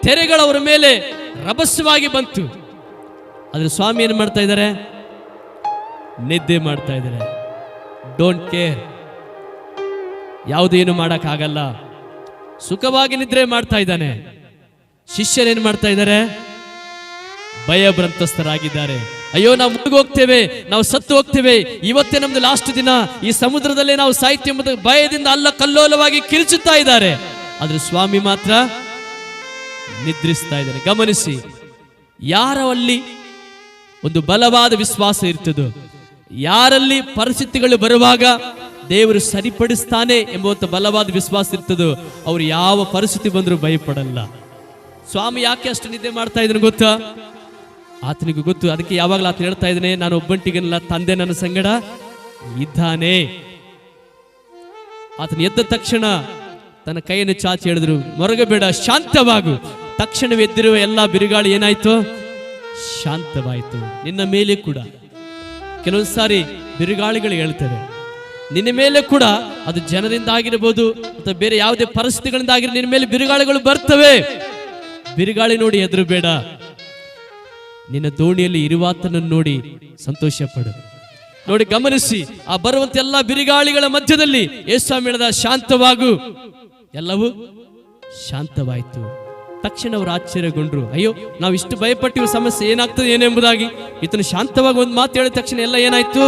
ತೆರೆಗಳು ಅವರ ಮೇಲೆ ರಭಸವಾಗಿ ಬಂತು. ಆದ್ರೆ ಸ್ವಾಮಿ ಏನು ಮಾಡ್ತಾ ಇದ್ದಾರೆ? ನಿದ್ದೆ ಮಾಡ್ತಾ ಇದ್ದಾರೆ. ಡೋಂಟ್ ಕೇರ್, ಯಾವುದೇನು ಮಾಡಕ್ಕಾಗಲ್ಲ, ಸುಖವಾಗಿ ನಿದ್ರೆ ಮಾಡ್ತಾ ಇದ್ದಾನೆ. ಶಿಷ್ಯರೇನು ಮಾಡ್ತಾ ಇದ್ದಾರೆ? ಭಯಭ್ರಂತಸ್ಥರಾಗಿದ್ದಾರೆ. ಅಯ್ಯೋ, ನಾವು ಮುಳುಗಿ ಹೋಗ್ತೇವೆ, ನಾವು ಸತ್ತು ಹೋಗ್ತೇವೆ, ಇವತ್ತೇ ನಮ್ದು ಲಾಸ್ಟ್ ದಿನ, ಈ ಸಮುದ್ರದಲ್ಲೇ ನಾವು ಸಾಹಿತ್ಯ ಎಂಬುದು ಭಯದಿಂದ ಅಲ್ಲ ಕಲ್ಲೋಲವಾಗಿ ಕಿರಿಚುತ್ತಾ ಇದ್ದಾರೆ. ಆದ್ರೆ ಸ್ವಾಮಿ ಮಾತ್ರ ನಿದ್ರಿಸ್ತಾ ಇದ್ದಾರೆ. ಗಮನಿಸಿ, ಯಾರಲ್ಲಿ ಒಂದು ಬಲವಾದ ವಿಶ್ವಾಸ ಇರ್ತದೋ, ಯಾರಲ್ಲಿ ಪರಿಸ್ಥಿತಿಗಳು ಬರುವಾಗ ದೇವರು ಸರಿಪಡಿಸ್ತಾನೆ ಎಂಬುವಂತ ಬಲವಾದ ವಿಶ್ವಾಸ ಇರ್ತದೋ, ಅವ್ರು ಯಾವ ಪರಿಸ್ಥಿತಿ ಬಂದರೂ ಭಯಪಡಲ್ಲ. ಸ್ವಾಮಿ ಯಾಕೆ ಅಷ್ಟು ನಿದ್ದೆ ಮಾಡ್ತಾ ಇದ್ದಾನೆ ಗೊತ್ತಾ? ಆತನಿಗೂ ಗೊತ್ತು. ಅದಕ್ಕೆ ಯಾವಾಗಲೂ ಆತ ಹೇಳ್ತಾ ಇದ್ದಾನೆ, ನಾನು ಒಬ್ಬಂಟಿಗನಲ್ಲ, ತಂದೆ ನನ್ನ ಸಂಗಡ ಇದ್ದಾನೆ. ಆತನ ಎದ್ದ ತಕ್ಷಣ ತನ್ನ ಕೈಯನ್ನು ಚಾಚಿ ಹೇಳಿದ್ರು, ಮೊರಗಬೇಡ, ಶಾಂತವಾಗು. ತಕ್ಷಣವೇ ಎದ್ದಿರುವ ಎಲ್ಲ ಬಿರುಗಾಳಿ ಏನಾಯ್ತು? ಶಾಂತವಾಯಿತು. ನಿನ್ನ ಮೇಲೆ ಕೂಡ ಕೆಲವೊಂದು ಸಾರಿ ಬಿರುಗಾಳಿಗಳು ಹೇಳ್ತವೆ. ನಿನ್ನ ಮೇಲೆ ಕೂಡ ಅದು ಜನರಿಂದ ಆಗಿರಬಹುದು ಅಥವಾ ಬೇರೆ ಯಾವುದೇ ಪರಿಸ್ಥಿತಿಗಳಿಂದ ಆಗಿರೋ, ನಿನ್ನ ಮೇಲೆ ಬಿರುಗಾಳಿಗಳು ಬರ್ತವೆ. ಬಿರುಗಾಳಿ ನೋಡಿ ಹೆದರು ಬೇಡ. ನಿನ್ನ ದೋಣಿಯಲ್ಲಿ ಇರುವಾತನನ್ನು ನೋಡಿ ಸಂತೋಷ ಪಡು. ನೋಡಿ, ಗಮನಿಸಿ, ಆ ಬರುವಂತ ಎಲ್ಲ ಬಿರುಗಾಳಿಗಳ ಮಧ್ಯದಲ್ಲಿ ಯೇಸು ಹೇಳಿದ, ಶಾಂತವಾಗು. ಎಲ್ಲವೂ ಶಾಂತವಾಯಿತು. ತಕ್ಷಣ ಅವರು ಆಶ್ಚರ್ಯಗೊಂಡ್ರು. ಅಯ್ಯೋ, ನಾವು ಇಷ್ಟು ಭಯಪಟ್ಟಿವ, ಸಮಸ್ಯೆ ಏನಾಗ್ತದೆ ಏನೆಂಬುದಾಗಿ. ಇದನ್ನು ಶಾಂತವಾಗಿ ಒಂದು ಮಾತು ಹೇಳಿದ ತಕ್ಷಣ ಎಲ್ಲ ಏನಾಯ್ತು?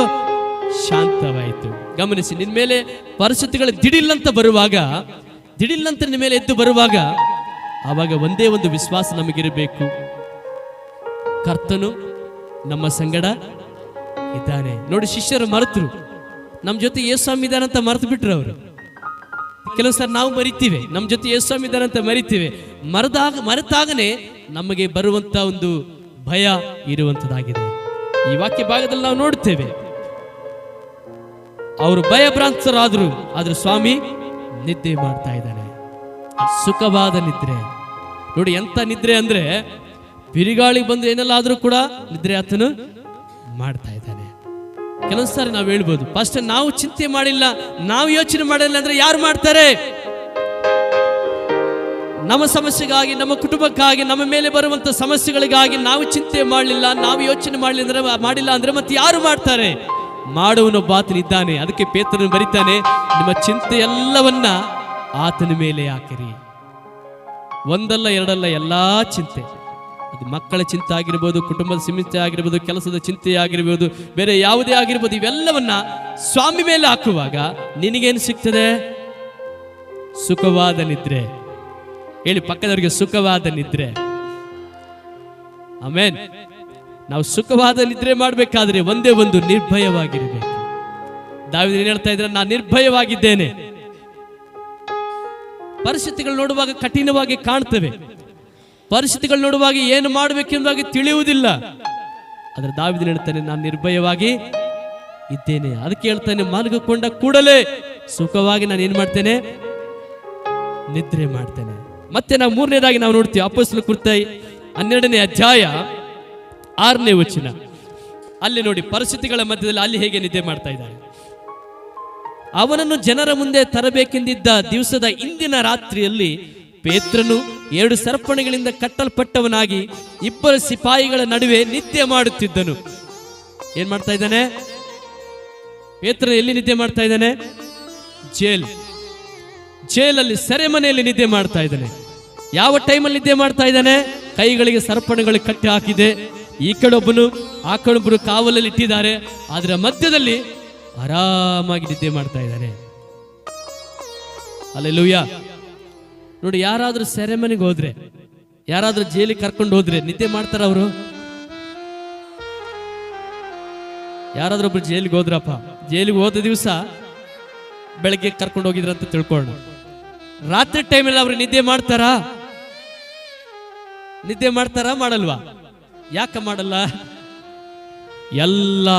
ಶಾಂತವಾಯಿತು. ಗಮನಿಸಿ, ನಿನ್ನ ಮೇಲೆ ಪರಿಸ್ಥಿತಿಗಳು ದಿಢಿಲ್ಲಂತ ಬರುವಾಗ, ದಿಢಿಲ್ಲಂತ ನಿನ್ನ ಮೇಲೆ ಎದ್ದು ಬರುವಾಗ, ಆವಾಗ ಒಂದೇ ಒಂದು ವಿಶ್ವಾಸ ನಮಗಿರಬೇಕು, ಕರ್ತನು ನಮ್ಮ ಸಂಗಡ ಇದ್ದಾನೆ. ನೋಡಿ, ಶಿಷ್ಯರು ಮರೆತರು, ನಮ್ಮ ಜೊತೆ ಯೇಸು ಇದ್ದಾನಂತ ಮರೆತು ಬಿಟ್ರು ಅವರು. ಕೆಲವು ಸಾರಿ ನಾವು ಮರಿತೀವಿ, ನಮ್ಮ ಜೊತೆ ಯೇಸು ಇದ್ದಾನಂತ ಮರಿತೀವಿ. ಮರೆತಾಗನೇ ನಮಗೆ ಬರುವಂತ ಒಂದು ಭಯ ಇರುವಂತದ್ದಾಗಿದೆ. ಈ ವಾಕ್ಯ ಭಾಗದಲ್ಲಿ ನಾವು ನೋಡ್ತೇವೆ, ಅವರು ಭಯಭ್ರಾಂತರಾದ್ರು, ಆದ್ರೆ ಸ್ವಾಮಿ ನಿದ್ದೆ ಮಾಡ್ತಾ ಇದ್ದಾನೆ. ಸುಖವಾದ ನಿದ್ರೆ. ನೋಡಿ, ಎಂತ ನಿದ್ರೆ ಅಂದ್ರೆ, ಬಿರುಗಾಳಿ ಬಂದು ಏನೆಲ್ಲ ಆದ್ರೂ ಕೂಡ ನಿದ್ರೆ ಆತನು ಮಾಡ್ತಾ ಇದ್ದಾನೆ. ಕೆಲವೊಂದ್ಸಾರಿ ನಾವು ಹೇಳ್ಬೋದು, ಫಸ್ಟ್ ನಾವು ಚಿಂತೆ ಮಾಡಿಲ್ಲ, ನಾವು ಯೋಚನೆ ಮಾಡಿಲ್ಲ ಅಂದ್ರೆ ಯಾರು ಮಾಡ್ತಾರೆ? ನಮ್ಮ ಸಮಸ್ಯೆಗಾಗಿ, ನಮ್ಮ ಕುಟುಂಬಕ್ಕಾಗಿ, ನಮ್ಮ ಮೇಲೆ ಬರುವಂತ ಸಮಸ್ಯೆಗಳಿಗಾಗಿ ನಾವು ಚಿಂತೆ ಮಾಡಲಿಲ್ಲ, ನಾವು ಯೋಚನೆ ಮಾಡಿಲ್ಲ ಅಂದ್ರೆ ಮತ್ತೆ ಯಾರು ಮಾಡ್ತಾರೆ? ಮಾಡುವನೊಬ್ಬ ಆತನಿದ್ದಾನೆ. ಅದಕ್ಕೆ ಪೇತ್ರನು ಬರೀತಾನೆ, ನಿಮ್ಮ ಚಿಂತೆ ಎಲ್ಲವನ್ನ ಆತನ ಮೇಲೆ ಹಾಕಿರಿ. ಒಂದಲ್ಲ ಎರಡಲ್ಲ, ಎಲ್ಲಾ ಚಿಂತೆ, ಅದು ಮಕ್ಕಳ ಚಿಂತೆ ಆಗಿರ್ಬೋದು, ಕುಟುಂಬದ ಚಿಂತೆ ಆಗಿರ್ಬೋದು, ಕೆಲಸದ ಚಿಂತೆ ಆಗಿರ್ಬೋದು, ಬೇರೆ ಯಾವುದೇ ಆಗಿರ್ಬೋದು, ಇವೆಲ್ಲವನ್ನ ಸ್ವಾಮಿ ಮೇಲೆ ಹಾಕುವಾಗ ನಿನಗೇನು ಸಿಗ್ತದೆ? ಸುಖವಾದ ನಿದ್ರೆ. ಹೇಳಿ ಪಕ್ಕದವರಿಗೆ, ಸುಖವಾದ ನಿದ್ರೆ. ಆಮೆನ್. ನಾವು ಸುಖವಾದ ನಿದ್ರೆ ಮಾಡಬೇಕಾದ್ರೆ ಒಂದೇ ಒಂದು, ನಿರ್ಭಯವಾಗಿರಬೇಕು. ದಾವೀದ ಏನ್ ಹೇಳ್ತಾ ಇದ್ರೆ, ನಾನು ನಿರ್ಭಯವಾಗಿದ್ದೇನೆ. ಪರಿಸ್ಥಿತಿಗಳು ನೋಡುವಾಗ ಕಠಿಣವಾಗಿ ಕಾಣ್ತವೆ, ಪರಿಸ್ಥಿತಿಗಳು ನೋಡುವಾಗ ಏನು ಮಾಡಬೇಕೆಂಬುದಾಗಿ ತಿಳಿಯುವುದಿಲ್ಲ. ಆದ್ರೆ ದಾವೀದನು ಹೇಳ್ತಾನೆ, ನಾನು ನಿರ್ಭಯವಾಗಿ ಇದ್ದೇನೆ. ಅದಕ್ಕೆ ಹೇಳ್ತಾನೆ, ಮಲಗಿಕೊಂಡ ಕೂಡಲೇ ಸುಖವಾಗಿ ನಾನು ಏನ್ ಮಾಡ್ತೇನೆ? ನಿದ್ರೆ ಮಾಡ್ತೇನೆ. ಮತ್ತೆ ನಾವು ಮೂರನೇದಾಗಿ ನಾವು ನೋಡ್ತೀವಿ, ಅಪೊಸ್ತಲರ ಕೃತ್ಯ 12ನೇ ಅಧ್ಯಾಯ 6ನೇ ವಚನ. ಅಲ್ಲಿ ನೋಡಿ, ಪರಿಸ್ಥಿತಿಗಳ ಮಧ್ಯದಲ್ಲಿ ಅಲ್ಲಿ ಹೇಗೆ ನಿದ್ದೆ ಮಾಡ್ತಾ ಇದ್ದಾರೆ. ಅವನನ್ನು ಜನರ ಮುಂದೆ ತರಬೇಕೆಂದಿದ್ದ ದಿವಸದ ಇಂದಿನ ರಾತ್ರಿಯಲ್ಲಿ ಪೇತ್ರನು 2 ಸರಪಣಿಗಳಿಂದ ಕಟ್ಟಲ್ಪಟ್ಟವನಾಗಿ 2 ಸಿಪಾಯಿಗಳ ನಡುವೆ ನಿದ್ದೆ ಮಾಡುತ್ತಿದ್ದನು. ಏನ್ ಮಾಡ್ತಾ ಇದ್ದಾನೆ ಪೇತ್ರ? ಎಲ್ಲಿ ನಿದ್ದೆ ಮಾಡ್ತಾ ಇದ್ದಾನೆ? ಜೈಲಲ್ಲಿ, ಸೆರೆಮನೆಯಲ್ಲಿ ನಿದ್ದೆ ಮಾಡ್ತಾ ಇದ್ದಾನೆ. ಯಾವ ಟೈಮಲ್ಲಿ ನಿದ್ದೆ ಮಾಡ್ತಾ ಇದ್ದಾನೆ? ಕೈಗಳಿಗೆ ಸರಪಣಿಗಳು ಕಟ್ಟಿ ಹಾಕಿದೆ, ಈ ಕಡೊಬ್ಬನು ಆ ಕಡೊಬ್ಬರು ಕಾವಲಲ್ಲಿ ಇಟ್ಟಿದ್ದಾರೆ, ಅದರ ಮಧ್ಯದಲ್ಲಿ ಆರಾಮಾಗಿ ನಿದ್ದೆ ಮಾಡ್ತಾ ಇದ್ದಾನೆ. ಹಲ್ಲೆಲೂಯಾ. ನೋಡಿ, ಯಾರಾದ್ರೂ ಸೆರೆಮನೆಗೆ ಹೋದ್ರೆ, ಯಾರಾದ್ರೂ ಜೈಲಿಗೆ ಕರ್ಕೊಂಡು ಹೋದ್ರೆ ನಿದ್ದೆ ಮಾಡ್ತಾರ ಅವರು? ಯಾರಾದ್ರೂ ಒಬ್ರು ಜೈಲಿಗೆ ಹೋದ್ರಪ್ಪ, ಜೈಲಿಗೆ ಹೋದ ದಿವಸ ಬೆಳಗ್ಗೆ ಕರ್ಕೊಂಡು ಹೋಗಿದ್ರಂತ ತಿಳ್ಕೊಳ್ಳೋಣ. ರಾತ್ರಿ ಟೈಮಲ್ಲಿ ಅವ್ರು ನಿದ್ದೆ ಮಾಡ್ತಾರಾ? ನಿದ್ದೆ ಮಾಡ್ತಾರಾ? ಮಾಡಲ್ವಾ? ಯಾಕೆ ಮಾಡಲ್ಲ? ಎಲ್ಲ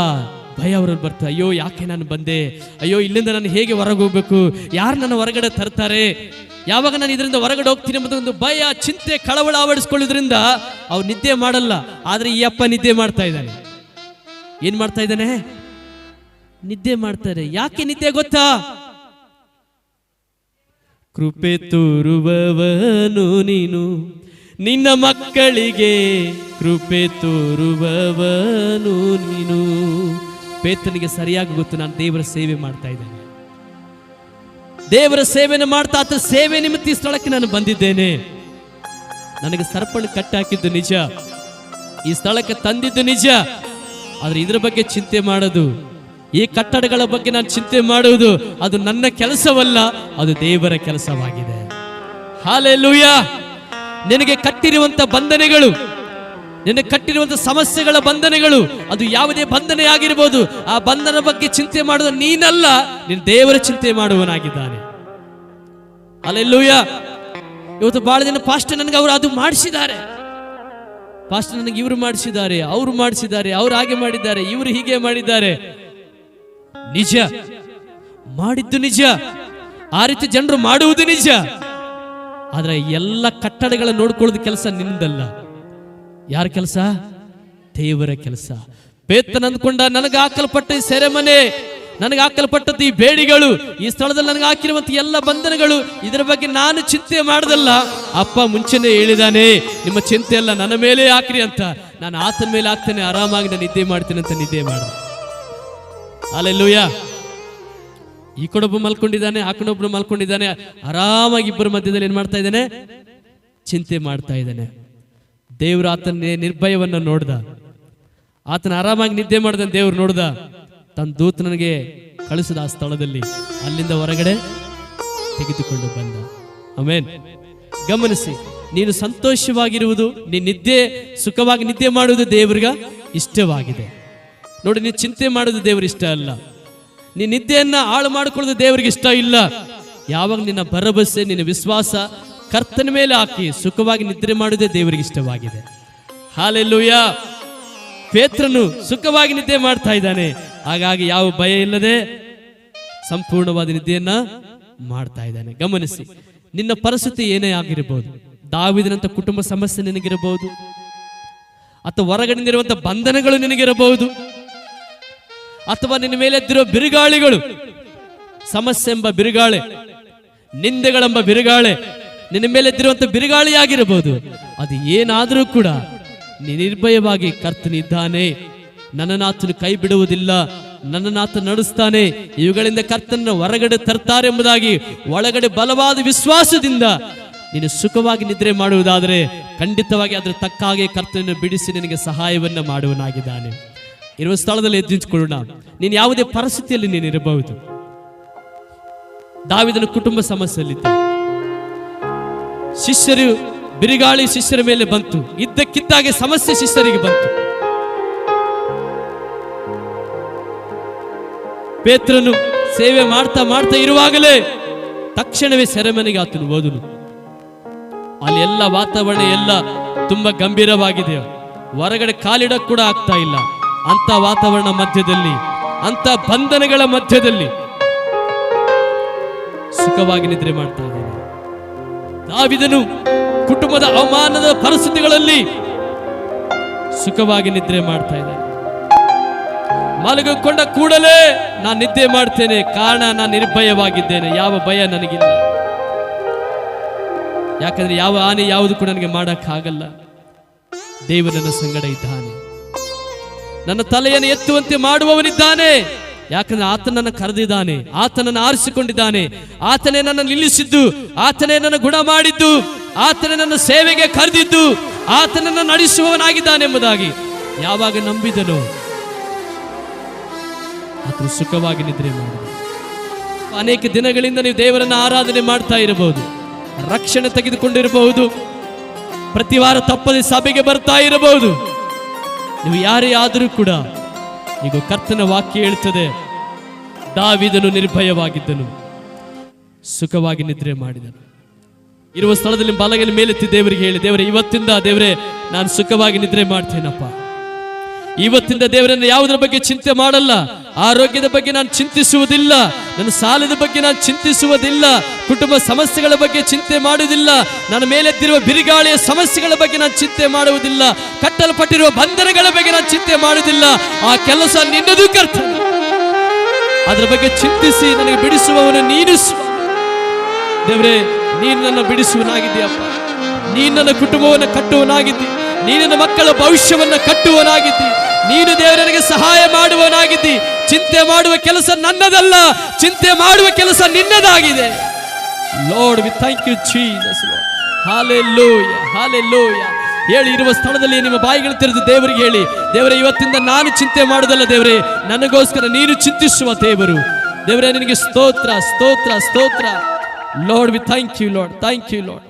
ಭಯ ಅವ್ರಲ್ಲಿ ಬರ್ತದೆ. ಅಯ್ಯೋ, ಯಾಕೆ ನಾನು ಬಂದೆ? ಅಯ್ಯೋ, ಇಲ್ಲಿಂದ ನಾನು ಹೇಗೆ ಹೊರಗೆ ಹೋಗ್ಬೇಕು? ಯಾರು ನನ್ನ ಹೊರಗಡೆ ತರ್ತಾರೆ? ಯಾವಾಗ ನಾನು ಇದರಿಂದ ಹೊರಗಡೆ ಹೋಗ್ತೀನಿ ಎಂಬ ಒಂದು ಭಯ, ಚಿಂತೆ, ಕಳವಳ ಆವಡಿಸ್ಕೊಳ್ಳೋದ್ರಿಂದ ಅವ್ರು ನಿದ್ದೆ ಮಾಡಲ್ಲ. ಆದ್ರೆ ಈ ಅಪ್ಪ ನಿದ್ದೆ ಮಾಡ್ತಾ ಇದ್ದಾನೆ. ಏನ್ ಮಾಡ್ತಾ ಇದ್ದಾನೆ? ನಿದ್ದೆ ಮಾಡ್ತಾರೆ. ಯಾಕೆ ನಿದ್ದೆ ಗೊತ್ತಾ? ಕೃಪೆ ತೋರುವವನು ನೀನು, ನಿನ್ನ ಮಕ್ಕಳಿಗೆ ಕೃಪೆ ತೋರುವವನು ನೀನು. ಪೇತ್ರನಿಗೆ ಸರಿಯಾಗಿ ಗೊತ್ತು, ನಾನು ದೇವರ ಸೇವೆ ಮಾಡ್ತಾ ಇದ್ದೇನೆ, ದೇವರ ಸೇವೆಯನ್ನು ಮಾಡ್ತಾ ಆತ ಸೇವೆ ನಿಮಿತ್ತ ಈ ಸ್ಥಳಕ್ಕೆ ನಾನು ಬಂದಿದ್ದೇನೆ. ನನಗೆ ಸರಪಣಿ ಕಟ್ಟಾಕಿದ್ದು ನಿಜ, ಈ ಸ್ಥಳಕ್ಕೆ ತಂದಿದ್ದು ನಿಜ. ಆದ್ರೆ ಇದರ ಬಗ್ಗೆ ಚಿಂತೆ ಮಾಡೋದು, ಈ ಕಟ್ಟಡಗಳ ಬಗ್ಗೆ ನಾನು ಚಿಂತೆ ಮಾಡುವುದು, ಅದು ನನ್ನ ಕೆಲಸವಲ್ಲ, ಅದು ದೇವರ ಕೆಲಸವಾಗಿದೆ. ಹಲ್ಲೆಲೂಯಾ. ನಿನಗೆ ಕಟ್ಟಿರುವಂತ ಬಂಧನಗಳು, ನಿನಗೆ ಕಟ್ಟಿರುವಂತ ಸಮಸ್ಯೆಗಳ ಬಂಧನಗಳು, ಅದು ಯಾವುದೇ ಬಂಧನೆ ಆಗಿರಬಹುದು, ಆ ಬಂಧನ ಬಗ್ಗೆ ಚಿಂತೆ ಮಾಡುವುದು ನೀನಲ್ಲ, ನೀನು ದೇವರ ಚಿಂತೆ ಮಾಡುವನಾಗಿದ್ದಾನೆ. ಹಲ್ಲೆಲೂಯಾ. ಇವತ್ತು ಬಹಳ ಜನ ಪಾಸ್ಟರ್ ನನಗೆ ಅವರು ಅದು ಮಾಡಿಸಿದ್ದಾರೆ, ಪಾಸ್ಟರ್ ನನಗೆ ಇವರು ಮಾಡಿಸಿದ್ದಾರೆ, ಅವರು ಮಾಡಿಸಿದ್ದಾರೆ, ಅವ್ರು ಹಾಗೆ ಮಾಡಿದ್ದಾರೆ, ಇವರು ಹೀಗೆ ಮಾಡಿದ್ದಾರೆ. ನಿಜ, ಮಾಡಿದ್ದು ನಿಜ, ಆ ರೀತಿ ಜನರು ಮಾಡುವುದು ನಿಜ. ಆದ್ರೆ ಎಲ್ಲ ಕಟ್ಟಡಗಳ ನೋಡ್ಕೊಳ್ಳೋದು ಕೆಲಸ ನಿಂದಲ್ಲ. ಯಾರ ಕೆಲಸ? ದೇವರ ಕೆಲಸ. ಪೇತ್ರನ ಅಂದ್ಕೊಂಡ, ನನಗೆ ಹಾಕಲ್ಪಟ್ಟ ಈ ಸೆರೆಮನೆ, ನನಗೆ ಹಾಕಲ್ಪಟ್ಟದ್ದು ಈ ಬೇಡಿಗಳು, ಈ ಸ್ಥಳದಲ್ಲಿ ನನಗೆ ಹಾಕಿರುವಂತ ಎಲ್ಲ ಬಂಧನಗಳು, ಇದರ ಬಗ್ಗೆ ನಾನು ಚಿಂತೆ ಮಾಡದಲ್ಲ. ಅಪ್ಪ ಮುಂಚೆನೆ ಹೇಳಿದಾನೆ, ನಿಮ್ಮ ಚಿಂತೆ ಎಲ್ಲ ನನ್ನ ಮೇಲೆ ಹಾಕ್ರಿ ಅಂತ. ನಾನು ಆತನ ಮೇಲೆ ಹಾಕ್ತೇನೆ, ಆರಾಮಾಗಿ ನಾನು ನಿದ್ದೆ ಮಾಡ್ತೇನೆ ಅಂತ ನಿದ್ದೆ ಮಾಡ. ಹಲ್ಲೆಲೂಯಾ. ಈ ಕಡೊಬ್ಬ ಮಲ್ಕೊಂಡಿದ್ದಾನೆ, ಆ ಕಡೊಬ್ಬರು ಮಲ್ಕೊಂಡಿದ್ದಾನೆ, ಆರಾಮಾಗಿ ಇಬ್ಬರ ಮಧ್ಯದಲ್ಲಿ ಏನ್ ಮಾಡ್ತಾ ಇದ್ದಾನೆ? ಚಿಂತೆ ಮಾಡ್ತಾ ಇದ್ದಾನೆ. ದೇವರು ಆತನ ನಿರ್ಭಯವನ್ನ ನೋಡ್ದ, ಆತನ ಆರಾಮಾಗಿ ನಿದ್ದೆ ಮಾಡ್ದ ದೇವ್ರು ನೋಡ್ದ. ತನ್ನ ದೂತನಿಗೆ ಕಳಿಸಿದ ಆ ಸ್ಥಳದಲ್ಲಿ, ಅಲ್ಲಿಂದ ಹೊರಗಡೆ ತೆಗೆದುಕೊಂಡು ಬಂದ. ಆಮೆನ್. ಗಮನಿಸಿ, ನೀನು ಸಂತೋಷವಾಗಿರುವುದು, ನೀನು ನಿದ್ದೆ ಸುಖವಾಗಿ ನಿದ್ದೆ ಮಾಡುವುದು ದೇವರಿಗೆ ಇಷ್ಟವಾಗಿದೆ. ನೋಡಿ, ನೀನು ಚಿಂತೆ ಮಾಡೋದು ದೇವ್ರಿಗೆ ಇಷ್ಟ ಅಲ್ಲ, ನೀನು ನಿದ್ದೆಯನ್ನ ಹಾಳು ಮಾಡಿಕೊಳ್ಳೋದು ದೇವರಿಗೆ ಇಷ್ಟ ಇಲ್ಲ. ಯಾವಾಗ ನಿನ್ನ ಭರವಸೆ, ನಿನ್ನ ವಿಶ್ವಾಸ ಕರ್ತನ ಮೇಲೆ ಹಾಕಿ ಸುಖವಾಗಿ ನಿದ್ರೆ ಮಾಡುವುದೇ ದೇವರಿಗೆ ಇಷ್ಟವಾಗಿದೆ. ಹಲ್ಲೆಲೂಯಾ. ಪೇತ್ರನು ಸುಖವಾಗಿ ನಿದ್ದೆ ಮಾಡ್ತಾ ಇದ್ದಾನೆ, ಹಾಗಾಗಿ ಯಾವ ಭಯ ಇಲ್ಲದೆ ಸಂಪೂರ್ಣವಾದ ನಿದ್ದೆಯನ್ನ ಮಾಡ್ತಾ ಇದ್ದಾನೆ. ಗಮನಿಸಿ, ನಿನ್ನ ಪರಿಸ್ಥಿತಿ ಏನೇ ಆಗಿರಬಹುದು, ದಾವೀದನಂತ ಕುಟುಂಬ ಸಮಸ್ಯೆ ನಿನಗಿರಬಹುದು, ಅಥವಾ ಹೊರಗಡೆಯಿಂದಿರುವಂತಹ ಬಂಧನಗಳು ನಿನಗಿರಬಹುದು, ಅಥವಾ ನಿನ್ನ ಮೇಲೆ ಎದ್ದಿರೋ ಬಿರುಗಾಳಿಗಳು, ಸಮಸ್ಯೆ ಎಂಬ ಬಿರುಗಾಳೆ, ನಿಂದೆಗಳೆಂಬ ಬಿರುಗಾಳೆ ನಿನ್ನ ಮೇಲೆ ಎದ್ದಿರುವಂತ ಬಿರುಗಾಳಿಯಾಗಿರಬಹುದು. ಅದು ಏನಾದರೂ ಕೂಡ ನಿರ್ಭಯವಾಗಿ ಕರ್ತನಿದ್ದಾನೆ, ನನ್ನನಾತನು ಕೈ ಬಿಡುವುದಿಲ್ಲ, ನನ್ನನಾತ ನಡೆಸ್ತಾನೆ, ಇವುಗಳಿಂದ ಕರ್ತನ ಹೊರಗಡೆ ತರ್ತಾರೆ ಎಂಬುದಾಗಿ ಒಳಗಡೆ ಬಲವಾದ ವಿಶ್ವಾಸದಿಂದ ನೀನು ಸುಖವಾಗಿ ನಿದ್ರೆ ಮಾಡುವುದಾದರೆ ಖಂಡಿತವಾಗಿ ಅದರ ತಕ್ಕಾಗೆ ಕರ್ತನನ್ನು ಬಿಡಿಸಿ ನಿನಗೆ ಸಹಾಯವನ್ನ ಮಾಡುವನಾಗಿದ್ದಾನೆ. ಇರುವ ಸ್ಥಳದಲ್ಲಿ ಎದ್ದಿಂಚಿಕೊಳ್ಳೋಣ. ನೀನು ಯಾವುದೇ ಪರಿಸ್ಥಿತಿಯಲ್ಲಿ ನೀನು ಇರಬಹುದು. ದಾವೀದನ ಕುಟುಂಬ ಸಮಸ್ಯೆಯಲ್ಲಿದ್ದ, ಶಿಷ್ಯರು ಬಿರುಗಾಳಿ ಶಿಷ್ಯರ ಮೇಲೆ ಬಂತು, ಇದ್ದಕ್ಕಿದ್ದಾಗೆ ಸಮಸ್ಯೆ ಶಿಷ್ಯರಿಗೆ ಬಂತು. ಪೇತ್ರನು ಸೇವೆ ಮಾಡ್ತಾ ಮಾಡ್ತಾ ಇರುವಾಗಲೇ ತಕ್ಷಣವೇ ಸೆರೆಮನೆಗೆ ಆತನು ಹೋದನು. ಅಲ್ಲಿ ಎಲ್ಲ ವಾತಾವರಣ ಎಲ್ಲ ತುಂಬಾ ಗಂಭೀರವಾಗಿದೆ, ಹೊರಗಡೆ ಕಾಲಿಡಕ್ ಕೂಡ ಆಗ್ತಾ ಇಲ್ಲ. ಅಂತ ವಾತಾವರಣ ಮಧ್ಯದಲ್ಲಿ, ಅಂತ ಬಂಧನಗಳ ಮಧ್ಯದಲ್ಲಿ ಸುಖವಾಗಿ ನಿದ್ರೆ ಮಾಡ್ತಾ ಇದ್ದಾನೆ. ದಾವೀದನು ಕುಟುಂಬದ ಅವಮಾನದ ಪರಿಸ್ಥಿತಿಗಳಲ್ಲಿ ಸುಖವಾಗಿ ನಿದ್ರೆ ಮಾಡ್ತಾ ಇದ್ದಾನೆ. ಮಲಗಿಕೊಂಡ ಕೂಡಲೇ ನಾನು ನಿದ್ದೆ ಮಾಡ್ತೇನೆ, ಕಾರಣ ನಾನು ನಿರ್ಭಯವಾಗಿದ್ದೇನೆ, ಯಾವ ಭಯ ನನಗಿಲ್ಲ. ಯಾಕಂದ್ರೆ ಯಾವ ಹಾನಿ ಯಾವುದು ಕೂಡ ನನಗೆ ಮಾಡಕ್ಕಾಗಲ್ಲ. ದೇವರು ನನ್ನ ಸಂಗಡ ಇದ್ದಾನೆ. ನನ್ನ ತಲೆಯನ್ನು ಎತ್ತುವಂತೆ ಮಾಡುವವನಿದ್ದಾನೆ. ಯಾಕಂದ್ರೆ ಆತನನ್ನು ಕರೆದಿದ್ದಾನೆ, ಆತನನ್ನು ಆರಿಸಿಕೊಂಡಿದ್ದಾನೆ, ಆತನೇ ನನ್ನ ನಿಲ್ಲಿಸಿದ್ದು, ಆತನೇ ನನ್ನ ಗುಣ ಮಾಡಿದ್ದು, ಆತನೇ ನನ್ನ ಸೇವೆಗೆ ಕರೆದಿದ್ದು, ಆತನನ್ನು ನಡೆಸುವವನಾಗಿದ್ದಾನೆ ಎಂಬುದಾಗಿ ಯಾವಾಗ ನಂಬಿದನೋ ಆತನು ಸುಖವಾಗಿ ನಿದ್ರೆ ಮಾಡಿದ. ಅನೇಕ ದಿನಗಳಿಂದ ನೀವು ದೇವರನ್ನು ಆರಾಧನೆ ಮಾಡ್ತಾ ಇರಬಹುದು, ರಕ್ಷಣೆ ತೆಗೆದುಕೊಂಡಿರಬಹುದು, ಪ್ರತಿ ವಾರ ತಪ್ಪದೆ ಸಭೆಗೆ ಬರ್ತಾ ಇರಬಹುದು. ನೀವು ಯಾರೇ ಆದರೂ ಕೂಡ ಈಗ ಕರ್ತನ ವಾಕ್ಯ ಹೇಳ್ತದೆ, ದಾವೀದನು ನಿರ್ಭಯವಾಗಿದ್ದನು, ಸುಖವಾಗಿ ನಿದ್ರೆ ಮಾಡಿದನು. ಇರುವ ಸ್ಥಳದಲ್ಲಿ ಬಲಗೈಲಿ ಮೇಲೆತ್ತಿ ದೇವರಿಗೆ ಹೇಳಿ, ದೇವರೇ ಇವತ್ತಿಂದ ದೇವರೇ ನಾನು ಸುಖವಾಗಿ ನಿದ್ರೆ ಮಾಡ್ತೇನಪ್ಪ. ಇವತ್ತಿಂದ ದೇವರನ್ನು ಯಾವುದರ ಬಗ್ಗೆ ಚಿಂತೆ ಮಾಡಲ್ಲ. ಆರೋಗ್ಯದ ಬಗ್ಗೆ ನಾನು ಚಿಂತಿಸುವುದಿಲ್ಲ, ನನ್ನ ಸಾಲದ ಬಗ್ಗೆ ನಾನು ಚಿಂತಿಸುವುದಿಲ್ಲ, ಕುಟುಂಬ ಸಮಸ್ಯೆಗಳ ಬಗ್ಗೆ ಚಿಂತೆ ಮಾಡುವುದಿಲ್ಲ, ನನ್ನ ಮೇಲೆದ್ದಿರುವ ಬಿರುಗಾಳಿಯ ಸಮಸ್ಯೆಗಳ ಬಗ್ಗೆ ನಾನು ಚಿಂತೆ ಮಾಡುವುದಿಲ್ಲ, ಕಟ್ಟಲ್ಪಟ್ಟಿರುವ ಬಂಧನಗಳ ಬಗ್ಗೆ ನಾನು ಚಿಂತೆ ಮಾಡುವುದಿಲ್ಲ. ಆ ಕೆಲಸ ನಿನ್ನದು ಕರ್ತನ, ಅದರ ಬಗ್ಗೆ ಚಿಂತಿಸಿ ನನಗೆ ಬಿಡಿಸುವವನು ನೀನು. ದೇವರೇ ನೀನು ನನ್ನ ಬಿಡಿಸುವನಾಗಿದ್ದೀಯಪ್ಪ, ನೀನು ನನ್ನ ಕುಟುಂಬವನ್ನು ಕಟ್ಟುವನಾಗಿದ್ದಿ, ನೀನು ನನ್ನ ಮಕ್ಕಳ ಭವಿಷ್ಯವನ್ನು ಕಟ್ಟುವನಾಗಿದ್ದಿ, ನೀನು ದೇವರಿಗೆ ಸಹಾಯ ಮಾಡುವನಾಗಿದ್ದಿ. ಚಿಂತೆ ಮಾಡುವ ಕೆಲಸ ನನ್ನದಲ್ಲ, ಚಿಂತೆ ಮಾಡುವ ಕೆಲಸ ನಿನ್ನದಾಗಿದೆ. Lord we thank you Jesus. Hallelujah hallelujah. ಹೇಳಿ, ಇರುವ ಸ್ಥಳದಲ್ಲಿ ನಿಮ್ಮ ಬಾಯಿಗಳು ತೆರೆದು ದೇವರಿಗೆ ಹೇಳಿ, ದೇವರೇ ಇವತ್ತಿಂದ ನಾನು ಚಿಂತೆ ಮಾಡುವುದಲ್ಲ, ದೇವರೇ ನನಗೋಸ್ಕರ ನೀನು ಚಿಂತಿಸುವ ದೇವರು. ದೇವರೇ ನಿನಗೆ ಸ್ತೋತ್ರ ಸ್ತೋತ್ರ ಸ್ತೋತ್ರ. Lord we thank you Lord, thank you lord.